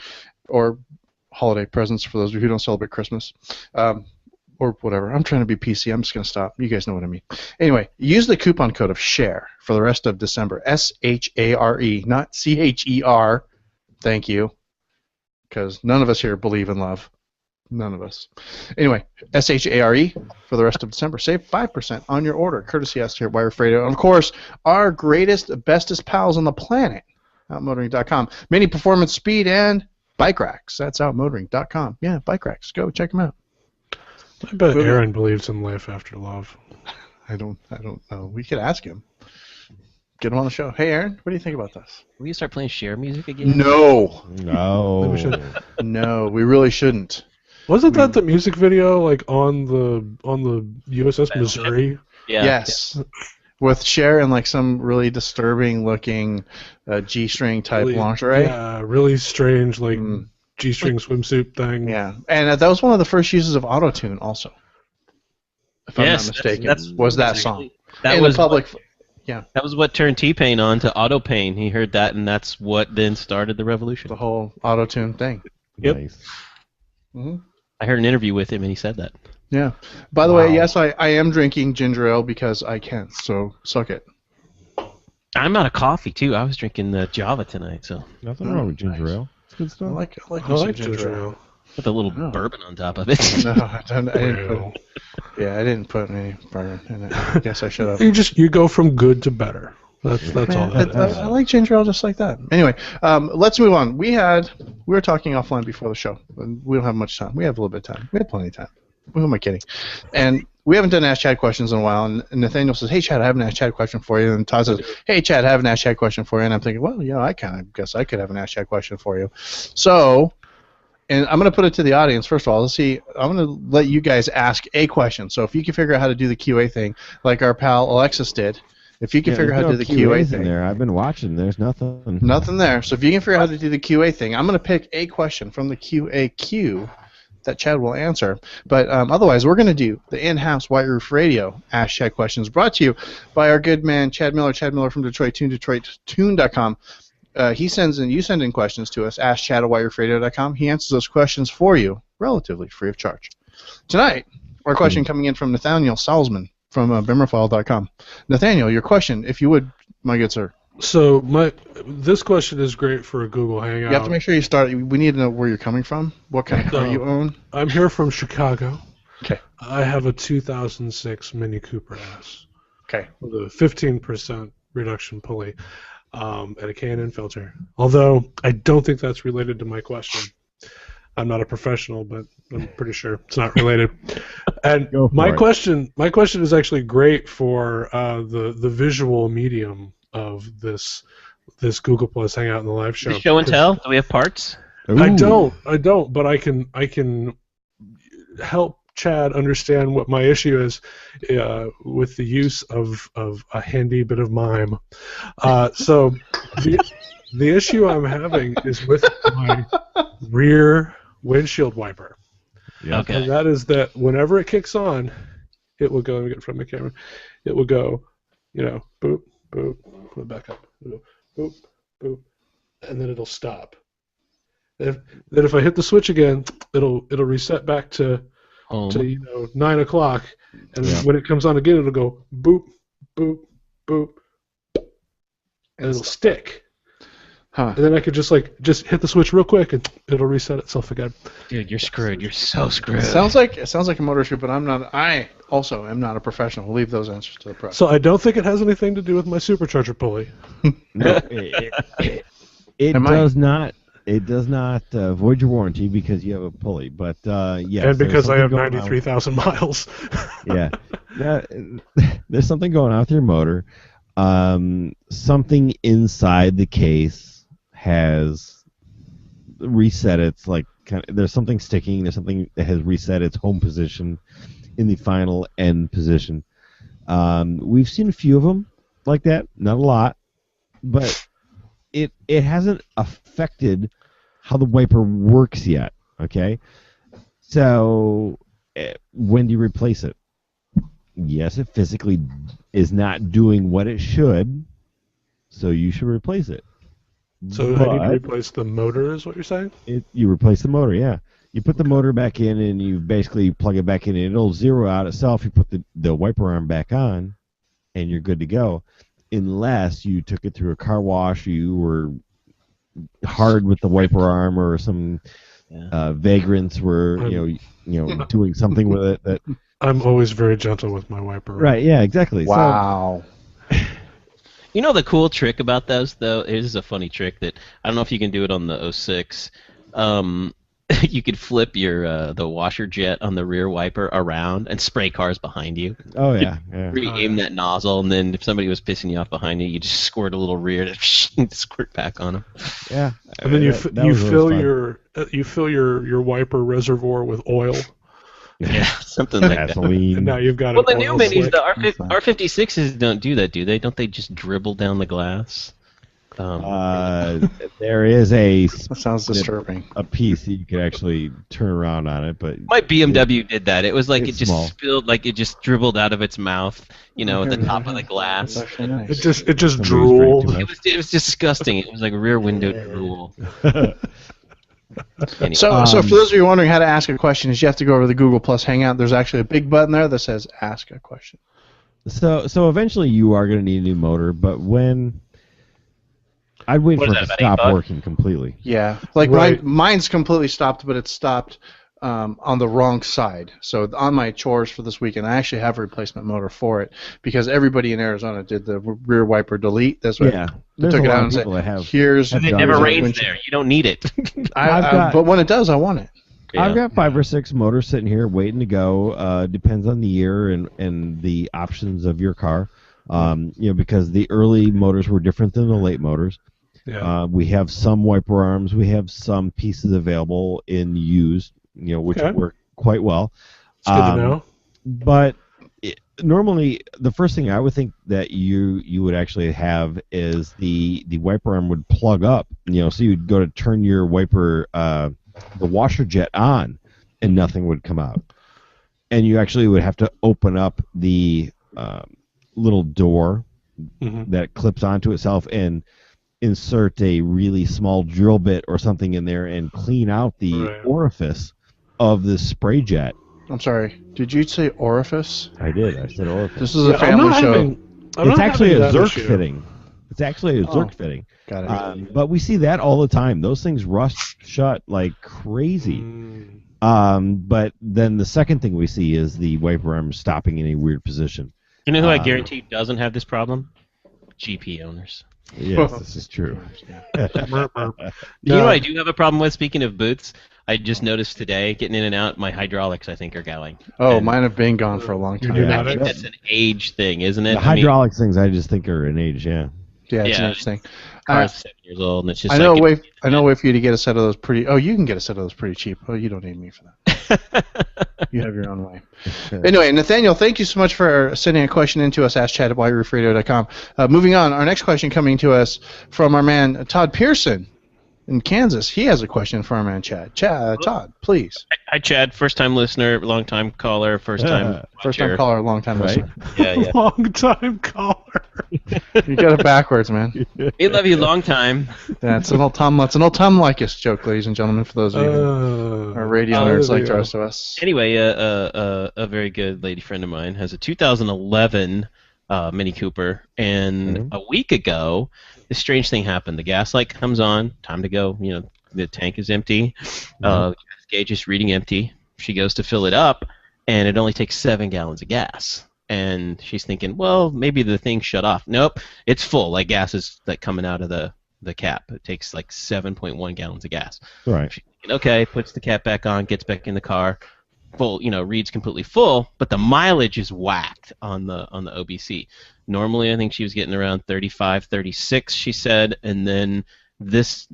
or holiday presents for those of you who don't celebrate Christmas, or whatever. I'm trying to be PC. I'm just going to stop. You guys know what I mean. Anyway, use the coupon code of SHARE for the rest of December. SHARE, not CHER. Thank you. Because none of us here believe in love. None of us. Anyway, SHARE for the rest of December. Save 5% on your order, courtesy us here at Wire Fredo. And of course, our greatest, bestest pals on the planet, outmotoring.com. Mini performance, speed, and bike racks. That's outmotoring.com. Yeah, bike racks. Go check them out. I bet Aaron believes in life after love. I don't know. We could ask him. Get him on the show. Hey, Aaron, what do you think about this? Will you start playing Cher music again? No. No. No, we really shouldn't. Wasn't that the music video like on the USS Missouri? Yeah. Yes. With Cher and like some really disturbing looking G-string type Really, lingerie. Yeah, really strange like G-string swimsuit thing. Yeah, and that was one of the first uses of auto-tune also. If I'm not mistaken, was that song. That in was the public. That was what turned T-Pain on to auto-pain. He heard that, and that's what then started the revolution. The whole auto-tune thing. Yep. Nice. Mm-hmm. I heard an interview with him, and he said that. Yeah. By the way, yes, I am drinking ginger ale because I can, so suck it. I'm out of coffee, too. I was drinking the Java tonight, so Nothing wrong with ginger ale. It's good I stuff. like I like ginger ale. with a little burnbourbon on top of it. No, I didn't put. Yeah, I didn't put any bourbon in it. I guess I should have. You go from good to better. That's all. I like ginger ale just like that. Anyway, let's move on. We were talking offline before the show. And we don't have much time. We have a little bit of time. We have plenty of time. Who am I kidding? And we haven't done Ask Chad questions in a while. And Nathaniel says, "Hey Chad, I have an Ask Chad question for you." And Todd says, "Hey Chad, I have an Ask Chad question for you." And I'm thinking, well, I kind of guess I could have an Ask Chad question for you. So, and I'm going to put it to the audience first of all. Let's see. I'm going to let you guys ask a question. So if you can figure out how to do the QA thing, like our pal Alexis did. If you can figure out how to do the QA thing. There. I've been watching. There's nothing. Nothing there. So if you can figure out how to do the QA thing, I'm going to pick a question from the QAQ that Chad will answer. But otherwise, we're going to do the in-house White Roof Radio Ask Chad questions brought to you by our good man Chad Miller from Detroit, Detroittune.com. You send in questions to us, askchad@whiteroofradio.com. He answers those questions for you, relatively free of charge. Tonight, our question coming in from Nathaniel Salzman from bimmerfile.com. Nathaniel, your question, if you would, my good sir. So this question is great for a Google Hangout. You have to make sure you start. We need to know where you're coming from, what kind of car you own. I'm here from Chicago. Okay. I have a 2006 Mini Cooper S. Okay. With a 15% reduction pulley and a K&N filter. Although I don't think that's related to my question. I'm not a professional, but I'm pretty sure it's not related. And my question is actually great for the visual medium of this Google Plus Hangout in the live show. Show and tell? Do we have parts? Ooh. I don't, but I can help Chad understand what my issue is with the use of a handy bit of mime. So the issue I'm having is with my rear windshield wiper. Yeah. Okay. And that is that whenever it kicks on, it will go, let me get it from the camera, it will go, boop, boop, put it back up, it'll boop, boop, and then it'll stop. Then if I hit the switch again, it'll reset back to 9 o'clock, and when it comes on again, it'll go boop, boop, boop, and it'll stick. Huh. And then I could just hit the switch real quick, and it'll reset itself again. Dude, you're screwed. You're so screwed. It sounds like a motor issue, but I'm not. I also am not a professional. We'll leave those answers to the press. So I don't think it has anything to do with my supercharger pulley. No, it does not. It does not void your warranty because you have a pulley, but yes. And because I have 93,000 miles. Yeah, there's something going on with your motor. Something inside the case has reset its there's something sticking. There's something that has reset its home position in the final end position. We've seen a few of them like that, not a lot, but it hasn't affected how the wiper works yet. Okay, so when do you replace it? yes, it physically is not doing what it should, so you should replace it. So I need to replace the motor, is what you're saying? You replace the motor, yeah. You put the motor back in, and you basically plug it back in, and it'll zero out itself. You put the wiper arm back on, and you're good to go. Unless you took it through a car wash, you were hard with the wiper arm, or some vagrants were, doing something with it. That I'm always very gentle with my wiper. right? Yeah, exactly. Wow. You know the cool trick about those, though? This is a funny trick that I don't know if you can do it on the 06. You could flip your the washer jet on the rear wiper around and spray cars behind you. Oh yeah, yeah. Re-aim that nozzle, and then if somebody was pissing you off behind you, you just squirt a little rear to squirt back on them. Yeah. And then you that was really fun. you fill your wiper reservoir with oil. Yeah, something like that. Gasoline. And now you've got Well, an the new oil minis, slick. the R56s don't do that, do they? Don't they just dribble down the glass? There is a That sounds disturbing. a piece that you could actually turn around on it, but My BMW did that. It was like it It's just small. spilled, like it just dribbled out of its mouth, at the top of the glass. That's actually nice. It just Somebody's drooled. drank too It was disgusting. It was like rear window drool. Anyway. So for those of you wondering how to ask a question, is you have to go over the Google Plus Hangout. There's actually a big button there that says "Ask a Question." So eventually you are going to need a new motor, but when I'd wait What for is it to that, stop about $8? working completely. Yeah, like Right. mine's completely stopped, but it's stopped on the wrong side. So on my chores for this weekend, I actually have a replacement motor for it because everybody in Arizona did the rear wiper delete. That's what Yeah, they there's took a it lot out of and said, people that have. "Here's." have It done never that. rains there. You don't need it. But when it does, I want it. I've got 5 or 6 motors sitting here waiting to go. Depends on the year and the options of your car. Because the early motors were different than the late motors. Yeah. We have some wiper arms. We have some pieces available in used, which Okay. work quite well. It's good to know. But normally, the first thing I would think that you would actually have is the wiper arm would plug up. So you'd go to turn your wiper, the washer jet on, and nothing would come out. And you actually would have to open up the little door Mhm. that clips onto itself and insert a really small drill bit or something in there and clean out the Right. orifice of the spray jet. I'm sorry. Did you say orifice? I did. I said orifice. This is a Yeah, I'm family not show. I'm It's not actually a having that Zerk issue. fitting. It's actually a Zerk fitting. Got it. But we see that all the time. Those things rust shut like crazy. But then the second thing we see is the wiper arm stopping in a weird position. You know who I guarantee doesn't have this problem? GP owners. Yes, this is true. Merp, merp. You know what I do have a problem with? Speaking of boots, I just noticed today, getting in and out, my hydraulics, I think, are going. Oh, And mine have been gone for a long Your time. I pneumatics? think that's an age thing, isn't it? The hydraulics things I just think are an age, yeah. Yeah, it's Yeah. interesting. Car's 7 years old, and it's just I know like... a way. I know a way for you to get a set of those pretty. Oh, you can get a set of those pretty cheap. Oh, you don't need me for that. You have your own way. Anyway, Nathaniel, thank you so much for sending a question in to us. AskChat@wireroofradio.com. Moving on, our next question coming to us from our man Todd Pearson in Kansas. He has a question for our man Chad. Todd, please. Hi, Chad. First-time listener, long-time caller, first-time First time watcher. caller, long time Right. listener. Yeah. Long time caller. You got it backwards, man. We love you long time. That's an old Tom. That's an old Tom Likas joke, ladies and gentlemen. For those of you who are radio nerds like the rest of us. Anyway, a very good lady friend of mine has a 2011 Mini Cooper, and a week ago, this strange thing happened. The gas light comes on, time to go. The tank is empty. The gas gauge is reading empty. She goes to fill it up, and it only takes 7 gallons of gas. And she's thinking, well, maybe the thing shut off. Nope, it's full. Like gas is like coming out of the cap. It takes like 7.1 gallons of gas. Right. She's thinking, okay, puts the cap back on, gets back in the car, full, reads completely full, but the mileage is whacked on the OBC. Normally, I think she was getting around 35, 36, she said, and then this,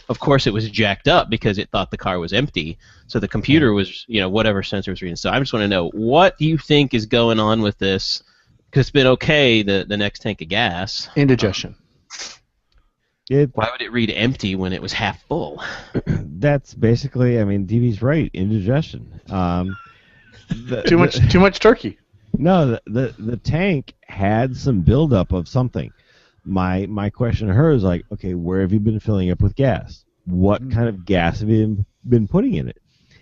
of course it was jacked up because it thought the car was empty, so the computer was, whatever sensor was reading. So I just want to know, what do you think is going on with this? Because it's been okay, the next tank of gas. Indigestion. Why would it read empty when it was half full? That's basically, DB's right, indigestion. Too much turkey. No, the tank had some buildup of something. My question to her is like, okay, where have you been filling up with gas? What kind of gas have you been putting in it?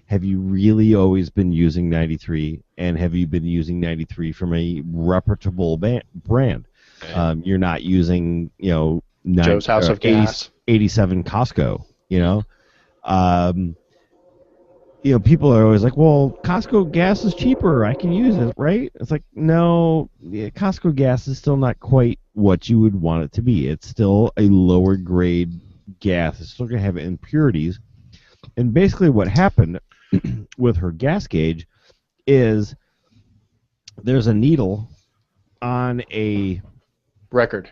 Have you really always been using 93? And have you been using 93 from a reputable brand? Right. You're not using, Joe's House of Gas. 87 Costco, Um, people are always like, well, Costco gas is cheaper. I can use it, right? It's like, no, Costco gas is still not quite what you would want it to be. It's still a lower grade gas. It's still going to have impurities. And basically what happened with her gas gauge is there's a needle on a record.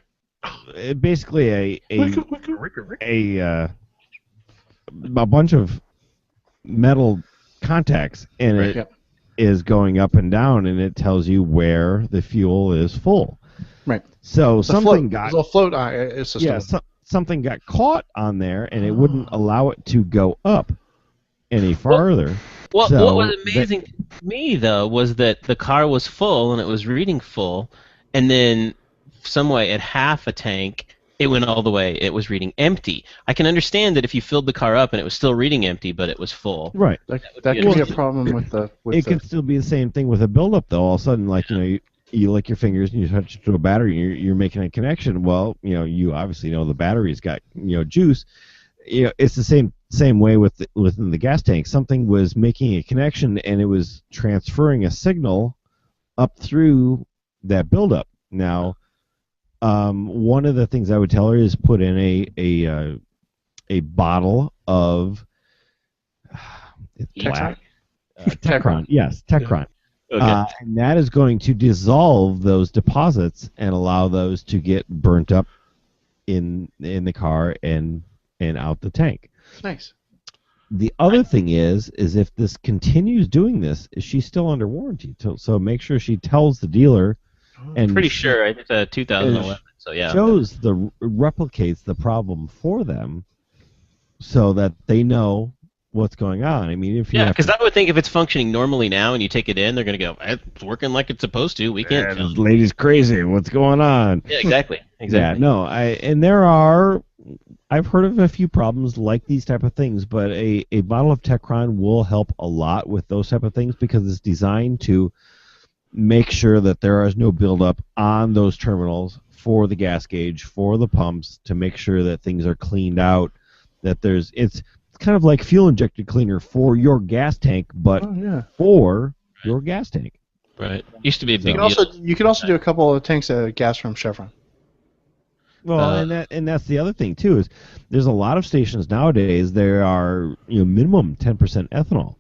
Basically a bunch of metal contacts, and it is going up and down, and it tells you where the fuel is full. Right. So It's something got a float system. yeah, something got caught on there, and it wouldn't allow it to go up any farther. What So was amazing to me, though, was that the car was full, and it was reading full, and then some way at half a tank, it went all the way. It was reading empty. I can understand that if you filled the car up and it was still reading empty, but it was full. Right. That could be a problem with the. It can still be the same thing with a buildup, though. All of a sudden, like you lick your fingers and you touch it to a battery, and you're making a connection. Well, you obviously know the battery's got juice. It's the same way within the gas tank. Something was making a connection, and it was transferring a signal up through that buildup. Now, one of the things I would tell her is put in a bottle of it's black Techron. Yes, Techron. Okay. And that is going to dissolve those deposits and allow those to get burnt up in the car and out the tank. Nice. The other thing is if this continues doing this, is she still under warranty? So make sure she tells the dealer. And Pretty sure. It's 2011. So yeah. Replicates the problem for them, so that they know what's going on. I mean, if you because I would think if it's functioning normally now and you take it in, they're gonna go, it's working like it's supposed to. We can't. This lady's crazy. What's going on? Yeah, exactly. Yeah, no, I've heard of a few problems like these type of things, but a bottle of Techron will help a lot with those type of things because it's designed to make sure that there is no buildup on those terminals for the gas gauge, for the pumps, to make sure that things are cleaned out, that it's kind of like fuel injected cleaner for your gas tank, but for your gas tank. Right. Used to be a big deal. You could also do a couple of tanks of gas from Chevron. Well, and that's the other thing too, is there's a lot of stations nowadays there are minimum 10% ethanol.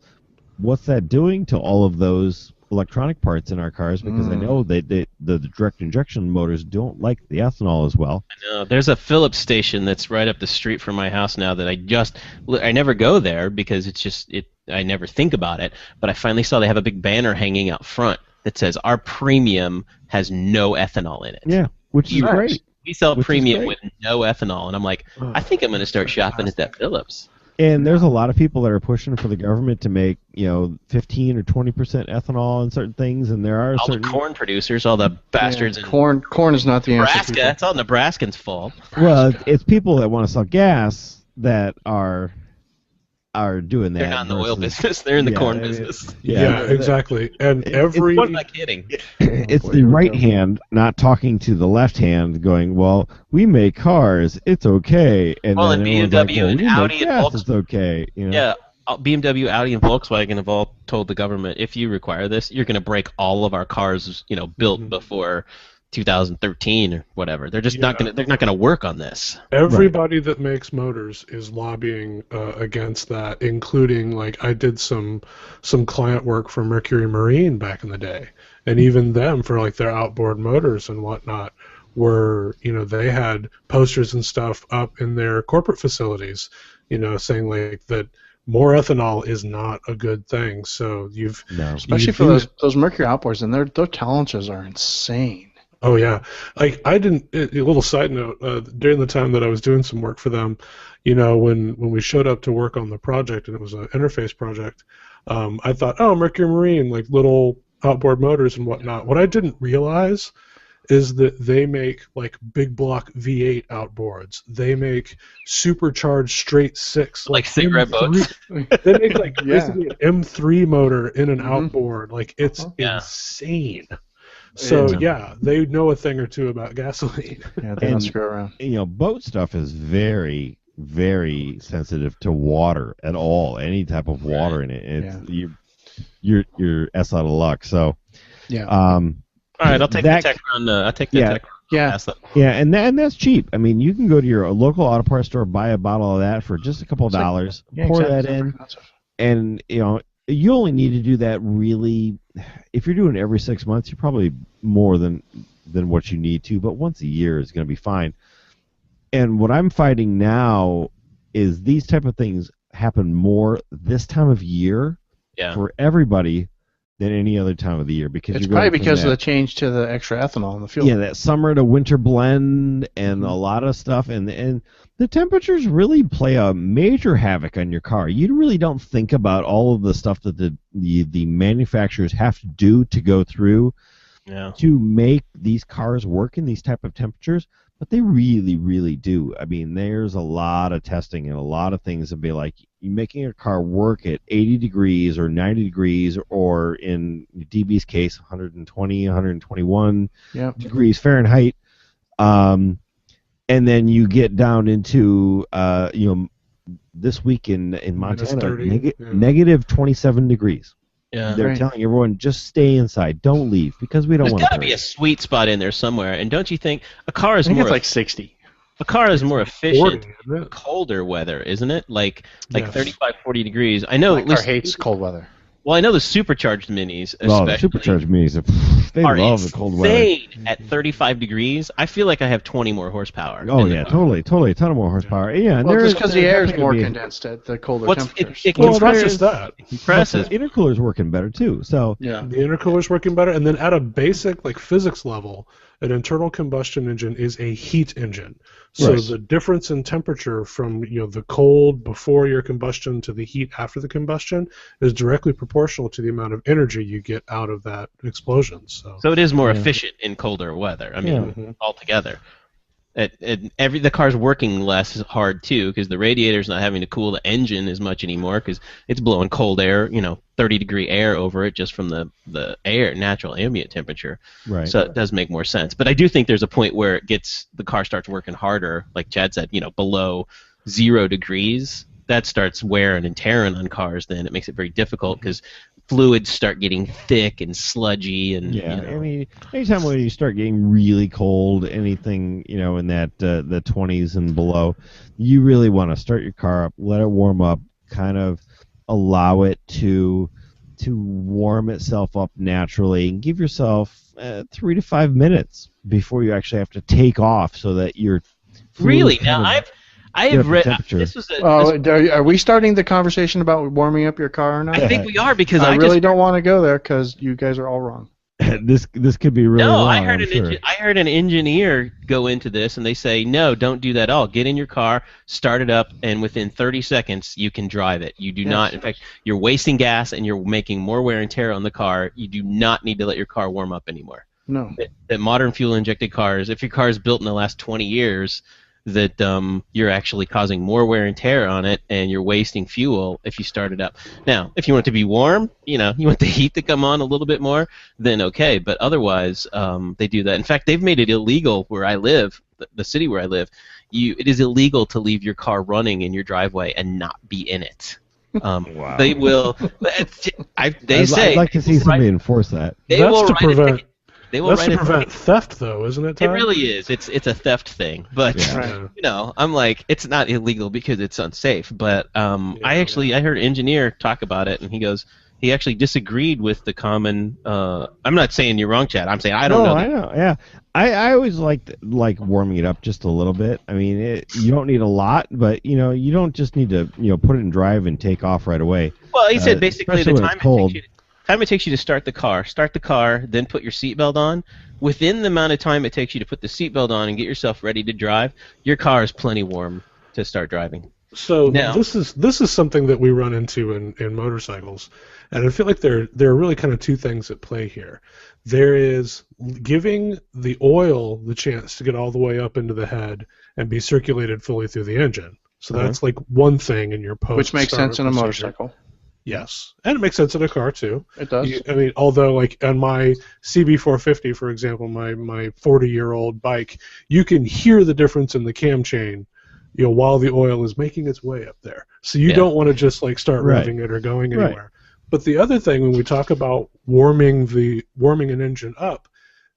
What's that doing to all of those electronic parts in our cars? Because I know the direct injection motors don't like the ethanol as well. I know. There's a Phillips station that's right up the street from my house now that I never go there because I never think about it, but I finally saw they have a big banner hanging out front that says our premium has no ethanol in it. Yeah, which is great. We sell premium with no ethanol, and I'm like, I think I'm going to start shopping at that Phillips. And there's a lot of people that are pushing for the government to make 15 or 20% ethanol in certain things, and there are all certain the corn producers, all the bastards. Corn is not the answer. Nebraska, it's all Nebraskans' fault. Well, it's people that want to sell gas that are doing that. They're not in the oil business. They're in the corn business. Yeah, exactly. And I'm not kidding. It's the right hand not talking to the left hand, going, "Well, we make cars. It's okay." And then BMW and Audi and Volkswagen, it's okay. Yeah, BMW, Audi, and Volkswagen have all told the government, if you require this, you're going to break all of our cars, built before 2013 or whatever. They're just not going to. They're not going to work on this. Everybody that makes motors is lobbying against that, including I did some client work for Mercury Marine back in the day, and even them for their outboard motors and whatnot were they had posters and stuff up in their corporate facilities, saying that more ethanol is not a good thing. So especially for those Mercury outboards, and their tolerances are insane. Oh yeah, I didn't. A little side note: during the time that I was doing some work for them, when we showed up to work on the project, and it was an interface project, I thought, oh, Mercury Marine, little outboard motors and whatnot. What I didn't realize is that they make like big block V8 outboards. They make supercharged straight six, Like cigarette boats. They make like Yeah. basically an M3 motor in an outboard. Like it's Yeah. insane. So Yeah. they know a thing or two about gasoline. Yeah, they don't And- screw around. Boat stuff is very, very sensitive to water at all. Any type of water in it, it's you're S out of luck. So, Yeah. All right, I'll take That- the tech run. I'll take the Yeah. tech run. Yeah. Pass that. yeah, and that's cheap. I mean, you can go to your local auto parts store, buy a bottle of that for just a couple of It's like- dollars, Yeah, pour exactly. that in, and you only need to do that really. If you're doing it every 6 months, you're probably more than what you need to. But once a year is going to be fine. And what I'm finding now is these type of things happen more this time of year Yeah. for everybody than any other time of the year because It's you're going probably from because of that- the change to the extra ethanol in the fuel. yeah, that summer to winter blend and a lot of stuff, and the temperatures really play a major havoc on your car. You really don't think about all of the stuff that the manufacturers have to do to go through Yeah. to make these cars work in these type of temperatures, but they really, really do. I mean, there's a lot of testing and a lot of things that be like you making a car work at 80 degrees or 90 degrees or in DB's case 120, 121 Yeah. degrees Fahrenheit. And then you get down into this week in Minus Montana, 30, yeah. negative 27 degrees. Yeah. They're Right. telling everyone just stay inside, don't leave because we don't There's want got to. to be a sweet spot in there somewhere, and don't you think a car I is think more it's like 60. a car is more 40, efficient isn't it? colder weather, isn't it? Like Yes. 35, 40 degrees. I know My at car least. hates cold weather. Well, I know the supercharged minis, Well, the especially, supercharged minis, they are love the cold weather. insane at 35 degrees. I feel like I have 20 more horsepower. Oh in the yeah, car. totally, a ton of more horsepower. Yeah, and Well, there just is- because the there's air is definitely more gonna be- condensed at the colder What's temperatures. it Well, not compresses just that. compressive. The intercooler's working better too. So Yeah. The intercooler's working better, and then at a basic like physics level, an internal combustion engine is a heat engine. So Right. the difference in temperature from the cold before your combustion to the heat after the combustion is directly proportional to the amount of energy you get out of that explosion. So it is more Yeah. efficient in colder weather. I mean, Yeah. altogether. The car's working less hard too because the radiator's not having to cool the engine as much anymore because it's blowing cold air, 30-degree air over it just from the air, natural ambient temperature. right. So it does make more sense. But I do think there's a point where the car starts working harder, like Chad said, below 0 degrees. That starts wearing and tearing on cars. Then it makes it very difficult because fluids start getting thick and sludgy and Yeah, I mean, anytime when you start getting really cold, anything in that the 20s and below, you really want to start your car up, let it warm up, kind of allow it to warm itself up naturally, and give yourself 3 to 5 minutes before you actually have to take off, so that you're really now I have read temperature. this was Are we starting the conversation about warming up your car or not? I think we are because I I really just don't want to go there because you guys are all wrong. this could be really no, long, I heard I'm sure. I heard an engineer go into this and they say no, don't do that at all. Get in your car, start it up, and within 30 seconds you can drive it. You do not. In fact, you're wasting gas and you're making more wear and tear on the car. You do not need to let your car warm up anymore. No. That modern fuel injected cars, if your car is built in the last 20 years, that you're actually causing more wear and tear on it, and you're wasting fuel if you start it up. Now, if you want it to be warm, you want the heat to come on a little bit more, then okay. But otherwise, they do that. In fact, they've made it illegal where I live, the city where I live. It is illegal to leave your car running in your driveway and not be in it. Wow. They will. I'd like to see somebody enforce that. They That's will to write a prevent. ticket. They will That's write to a prevent ticket. theft, though, isn't it, It Todd? really is. It's a theft thing, but Yeah. Yeah. I'm like, it's not illegal because it's unsafe. But I heard an engineer talk about it, and he actually disagreed with the common. I'm not saying you're wrong, Chad. I'm saying I don't know. I know. Yeah, I always like warming it up just a little bit. I mean, you don't need a lot, but you don't just need to put it in drive and take off right away. Well, he said basically especially the when it's cold. time it takes you to start the car, then put your seatbelt on. Within the amount of time it takes you to put the seatbelt on and get yourself ready to drive, your car is plenty warm to start driving. So Now- this is something that we run into in motorcycles, and I feel like there are really kind of two things at play here. There is giving the oil the chance to get all the way up into the head and be circulated fully through the engine. So that's like one thing in your post. Which makes sense in a procedure. motorcycle. Yes, and it makes sense in a car too. It does. I mean, although like on my CB450, for example, my 40-year-old bike, you can hear the difference in the cam chain, while the oil is making its way up there. So you don't want to just like start revving it or going anywhere. But the other thing, when we talk about warming an engine up,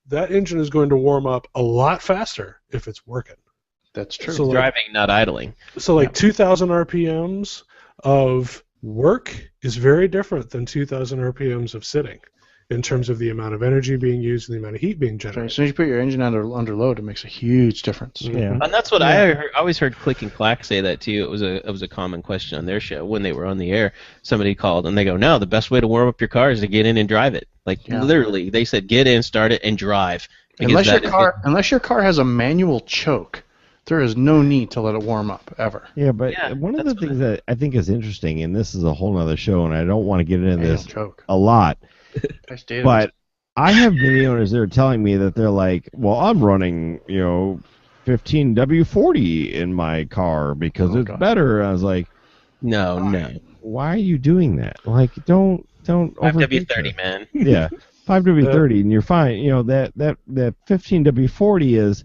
that engine is going to warm up a lot faster if it's working. That's true. So, like, Driving, not idling. So like 2,000 RPMs of work is very different than 2,000 RPMs of sitting in terms of the amount of energy being used and the amount of heat being Right. generated. As soon as you put your engine under load, it makes a huge difference. Yeah. And that's what I always heard Click and Clack say that too. It was a common question on their show when they were on the air. Somebody called and they go, "No, the best way to warm up your car is to get in and drive it." Like literally, they said, "Get in, start it, and drive." Unless your car has a manual choke, there is no need to let it warm up ever. Yeah, but Yeah, one of the that's what things that I think is interesting, and this is a whole other show, and I don't want to get into Manual this choke. a lot, Nice data. but I have many owners that are telling me that they're like, well, I'm running, 15 W40 in my car because it's better. I was like, No. why are you doing that? Like, don't overthink 5W30, it. man. Yeah, 5W30, and you're fine. That 15 W40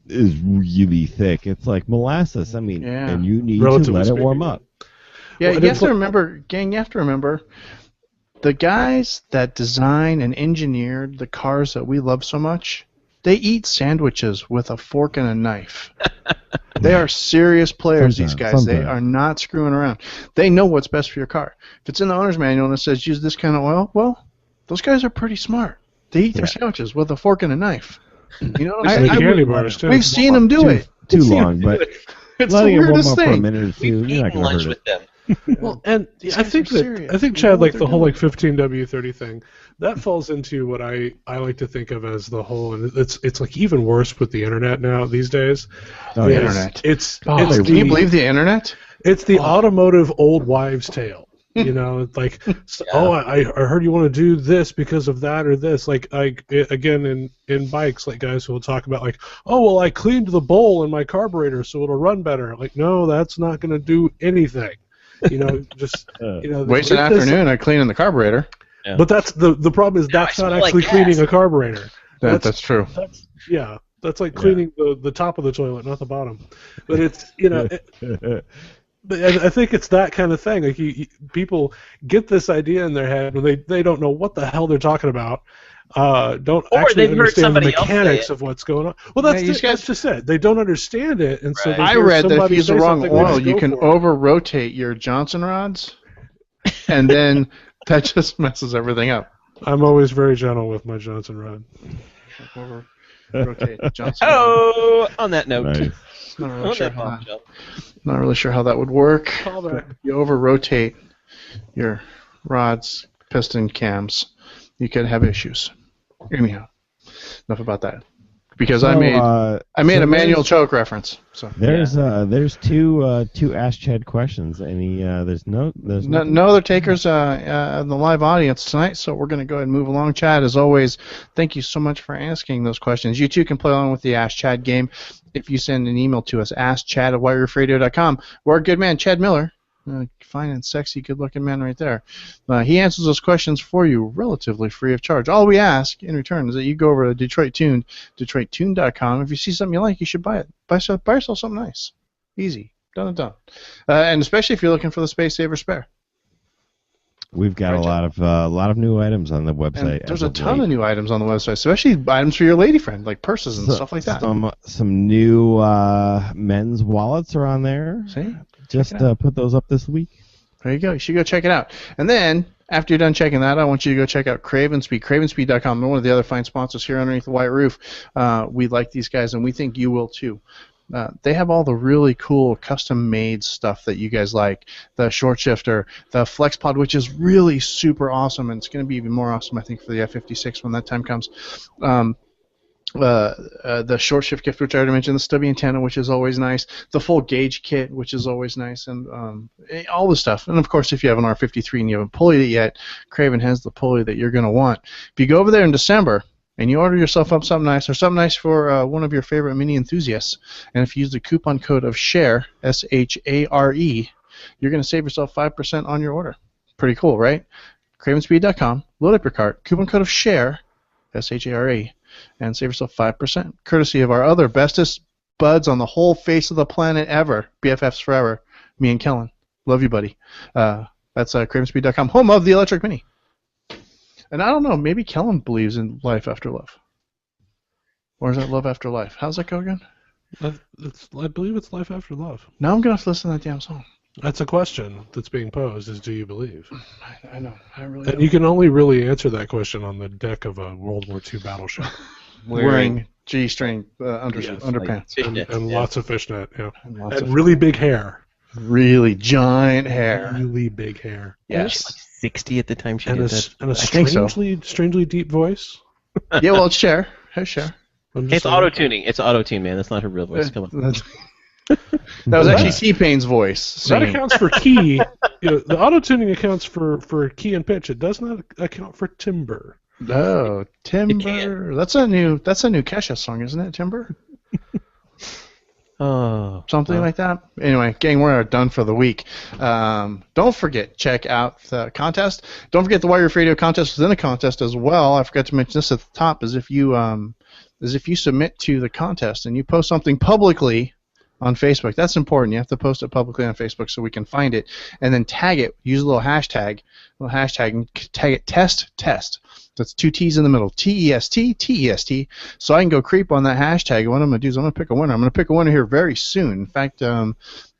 is really thick. It's like molasses. I mean, and you need to Relatively let it speaking. warm up. Yeah, Well, you have to remember, gang, you have to remember, the guys that design and engineered the cars that we love so much, they eat sandwiches with a fork and a knife. They are serious players, these guys. They are not screwing around. They know what's best for your car. If it's in the owner's manual and it says use this kind of oil, well, those guys are pretty smart. They eat their sandwiches with a fork and a knife. You know what I'm And saying? candy bars too. We've seen them do it. Too long, but It's letting the it warm weirdest up for a thing. minute or two, We've you're not eaten going to lunch hurt with it. them. Well, and These I guys think are that serious. I think They know Chad, what like they're the whole doing. like 15W30 thing, that falls into what I like to think of as the whole, and it's like even worse with the internet now these days. Oh, The yeah. internet. It's Can you believe the internet? It's the automotive old wives' tale. It's like, I heard you want to do this because of that or this. Like, again, in bikes, like guys who will talk about like, oh, well, I cleaned the bowl in my carburetor so it'll run better. Like, no, that's not going to do anything. Waste an afternoon on cleaning the carburetor. Yeah. But that's the problem is that's I not smell like actually gas. cleaning a carburetor. That's true. That's like cleaning the top of the toilet, not the bottom. But it's But I think it's that kind of thing. Like people get this idea in their head when they don't know what the hell they're talking about. Don't Or actually they've heard understand the somebody else say mechanics it. of what's going on. Well, that's Yeah, that's just it. They don't understand it, and so Right. they I hear read that if somebody you use the say wrong something, they oil, just you go can for it. over-rotate your Johnson rods, and then that just messes everything up. I'm always very gentle with my Johnson rod. Over-rotate Johnson. Oh, on that note. Nice. Not On really sure that how bombshell. not really sure how that would work. Call that. If you over-rotate your rods, piston cams, you could have issues. Anyhow, enough about that. Because I made a manual choke reference. So There's two Ask Chad questions. There's no other takers in the live audience tonight, so we're going to go ahead and move along. Chad, as always, thank you so much for asking those questions. You too can play along with the Ask Chad game if you send an email to us, askchad@whiteroofradio.com. Or our good man, Chad Miller, fine and sexy, good-looking man right there. He answers those questions for you relatively free of charge. All we ask in return is that you go over to Detroit Tuned, DetroitTuned.com. If you see something you like, you should buy it. Buy yourself something nice. Easy. Done and done. And especially if you're looking for the Space Saver Spare. We've got Right, a lot of new items on the website. And there's a ton of new items on the website, especially items for your lady friend, like purses and stuff like that. Some new men's wallets are on there. See? Just put those up this week. There you go. You should go check it out. And then, after you're done checking that, I want you to go check out Cravenspeed, Cravenspeed.com. They're one of the other fine sponsors here underneath the white roof. We like these guys, and we think you will too. They have all the really cool custom-made stuff that you guys like. The short shifter, the FlexPod, which is really super awesome, and it's going to be even more awesome, I think, for the F-56 when that time comes. the short shift gift, which I already mentioned, the stubby antenna, which is always nice, the full gauge kit, which is always nice, and all the stuff. And of course, if you have an R53 and you haven't pulleyed it yet, Craven has the pulley that you're going to want. If you go over there in December and you order yourself up something nice, or something nice for one of your favorite mini enthusiasts, and if you use the coupon code of SHARE, SHARE, you're going to save yourself 5% on your order. Pretty cool, right? CravenSpeed.com, load up your cart, coupon code of SHARE, SHARE, and save yourself 5%, courtesy of our other bestest buds on the whole face of the planet ever, BFFs forever, me and Kellen. Love you, buddy. That's CravenSpeed.com, home of the Electric Mini. And I don't know, maybe Kellen believes in life after love. Or is that love after life? How's that go again? I believe it's life after love. Now I'm going to have to listen to that damn song. That's a question that's being posed, is do you believe? I know. I really And don't. you can only really answer that question on the deck of a World War II battleship. Wearing G-string Yes, underpants. and lots of fishnet, yeah. And lots And of really big hair. really giant hair. Really big hair. Yes. 60 at the time she And did that. a think so. strangely deep voice. Yeah, well, it's Cher. Here's Cher. I'm just It's saying. auto-tuning. It's auto-tune, man. That's not her real voice. Come on. That was actually T-Pain's voice. That Singing. accounts for key. The auto-tuning accounts for key and pitch. It does not account for timbre. Oh, Timber. That's a new Kesha song, isn't it? Timber? Oh. Something like that. Anyway, gang, we're done for the week. Don't forget, check out the contest. Don't forget the Wire Radio contest within the contest as well. I forgot to mention this at the top. Is if you submit to the contest and you post something publicly on Facebook. That's important. You have to post it publicly on Facebook so we can find it, and then tag it. Use a little hashtag, and tag it test. That's 2 T's in the middle. TEST. So I can go creep on that hashtag. What I'm going to do is I'm going to pick a winner. I'm going to pick a winner here very soon. In fact,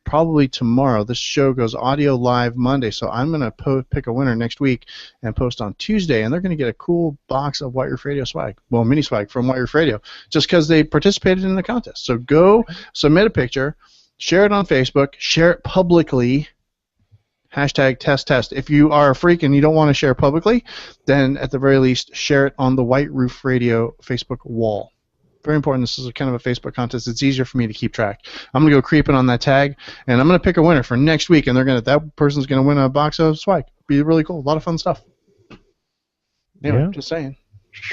probably tomorrow. This show goes audio live Monday, so I'm going to pick a winner next week and post on Tuesday, and they're going to get a cool box of White Roof Radio swag. Well, mini swag from White Roof Radio, just because they participated in the contest. So go submit a picture, share it on Facebook, share it publicly, hashtag test. If you are a freak and you don't want to share publicly, then at the very least, share it on the White Roof Radio Facebook wall. Very important. This is a kind of a Facebook contest. It's easier for me to keep track. I'm going to go creeping on that tag, and I'm going to pick a winner for next week, and that person's going to win a box of swag. Be really cool. A lot of fun stuff. Anyway, Yeah. just saying.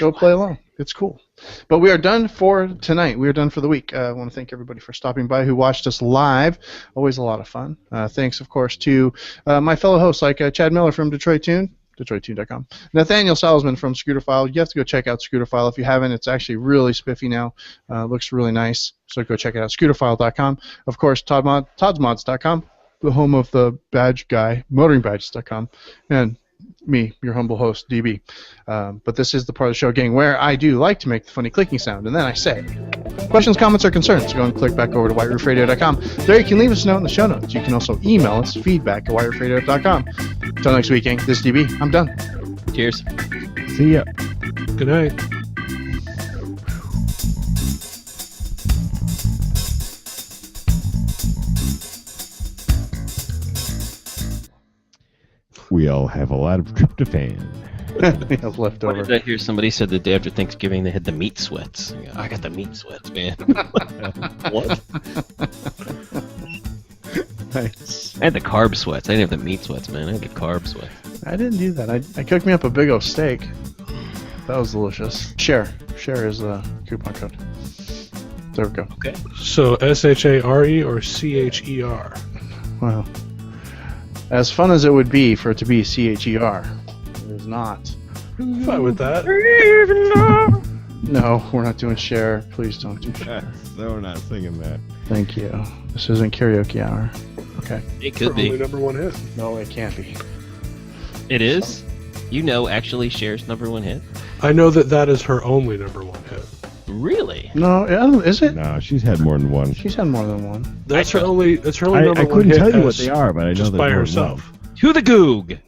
Go play along. It's cool. But we are done for tonight. We are done for the week. I want to thank everybody for stopping by who watched us live. Always a lot of fun. Thanks, of course, to my fellow hosts like Chad Miller from Detroit Tune, DetroitTune.com. Nathaniel Salzman from Scooterfile. You have to go check out Scooterfile if you haven't. It's actually really spiffy now. Looks really nice. So go check it out. Scooterfile.com. Of course, ToddMods.com, the home of the badge guy, motoringbadges.com, and me, your humble host, DB. But this is the part of the show, gang, where I do like to make the funny clicking sound, and then I say, questions, comments, or concerns, go and click back over to whiteroofradio.com. There you can leave us a note in the show notes. You can also email us, feedback@whiteroofradio.com. Until next week, gang, this is DB. I'm done. Cheers. See ya. Good night. We all have a lot of tryptophan. We have What leftover. did I hear? Somebody said the day after Thanksgiving they had the meat sweats. I got the meat sweats, man. What? Nice. I had the carb sweats. I didn't have the meat sweats, man. I had the carb sweats. I didn't do that. I cooked me up a big old steak. That was delicious. Share is the coupon code. There we go. Okay. So SHARE or CHER? Wow. As fun as it would be for it to be CHER, it is not. Fine with that. No, we're not doing share. Please don't do share. No, we're not singing that. Thank you. This isn't karaoke hour. Okay. It Her could only be. number one hit. No, it can't be. It is. You know, actually, Cher's #1 hit. I know that is her only number one hit. Really? No, is it? No, she's had more than one. She's had more than one. That's her only. That's her only number I one couldn't hit tell you what as- they are, but I know just they're by more than herself. To the goog.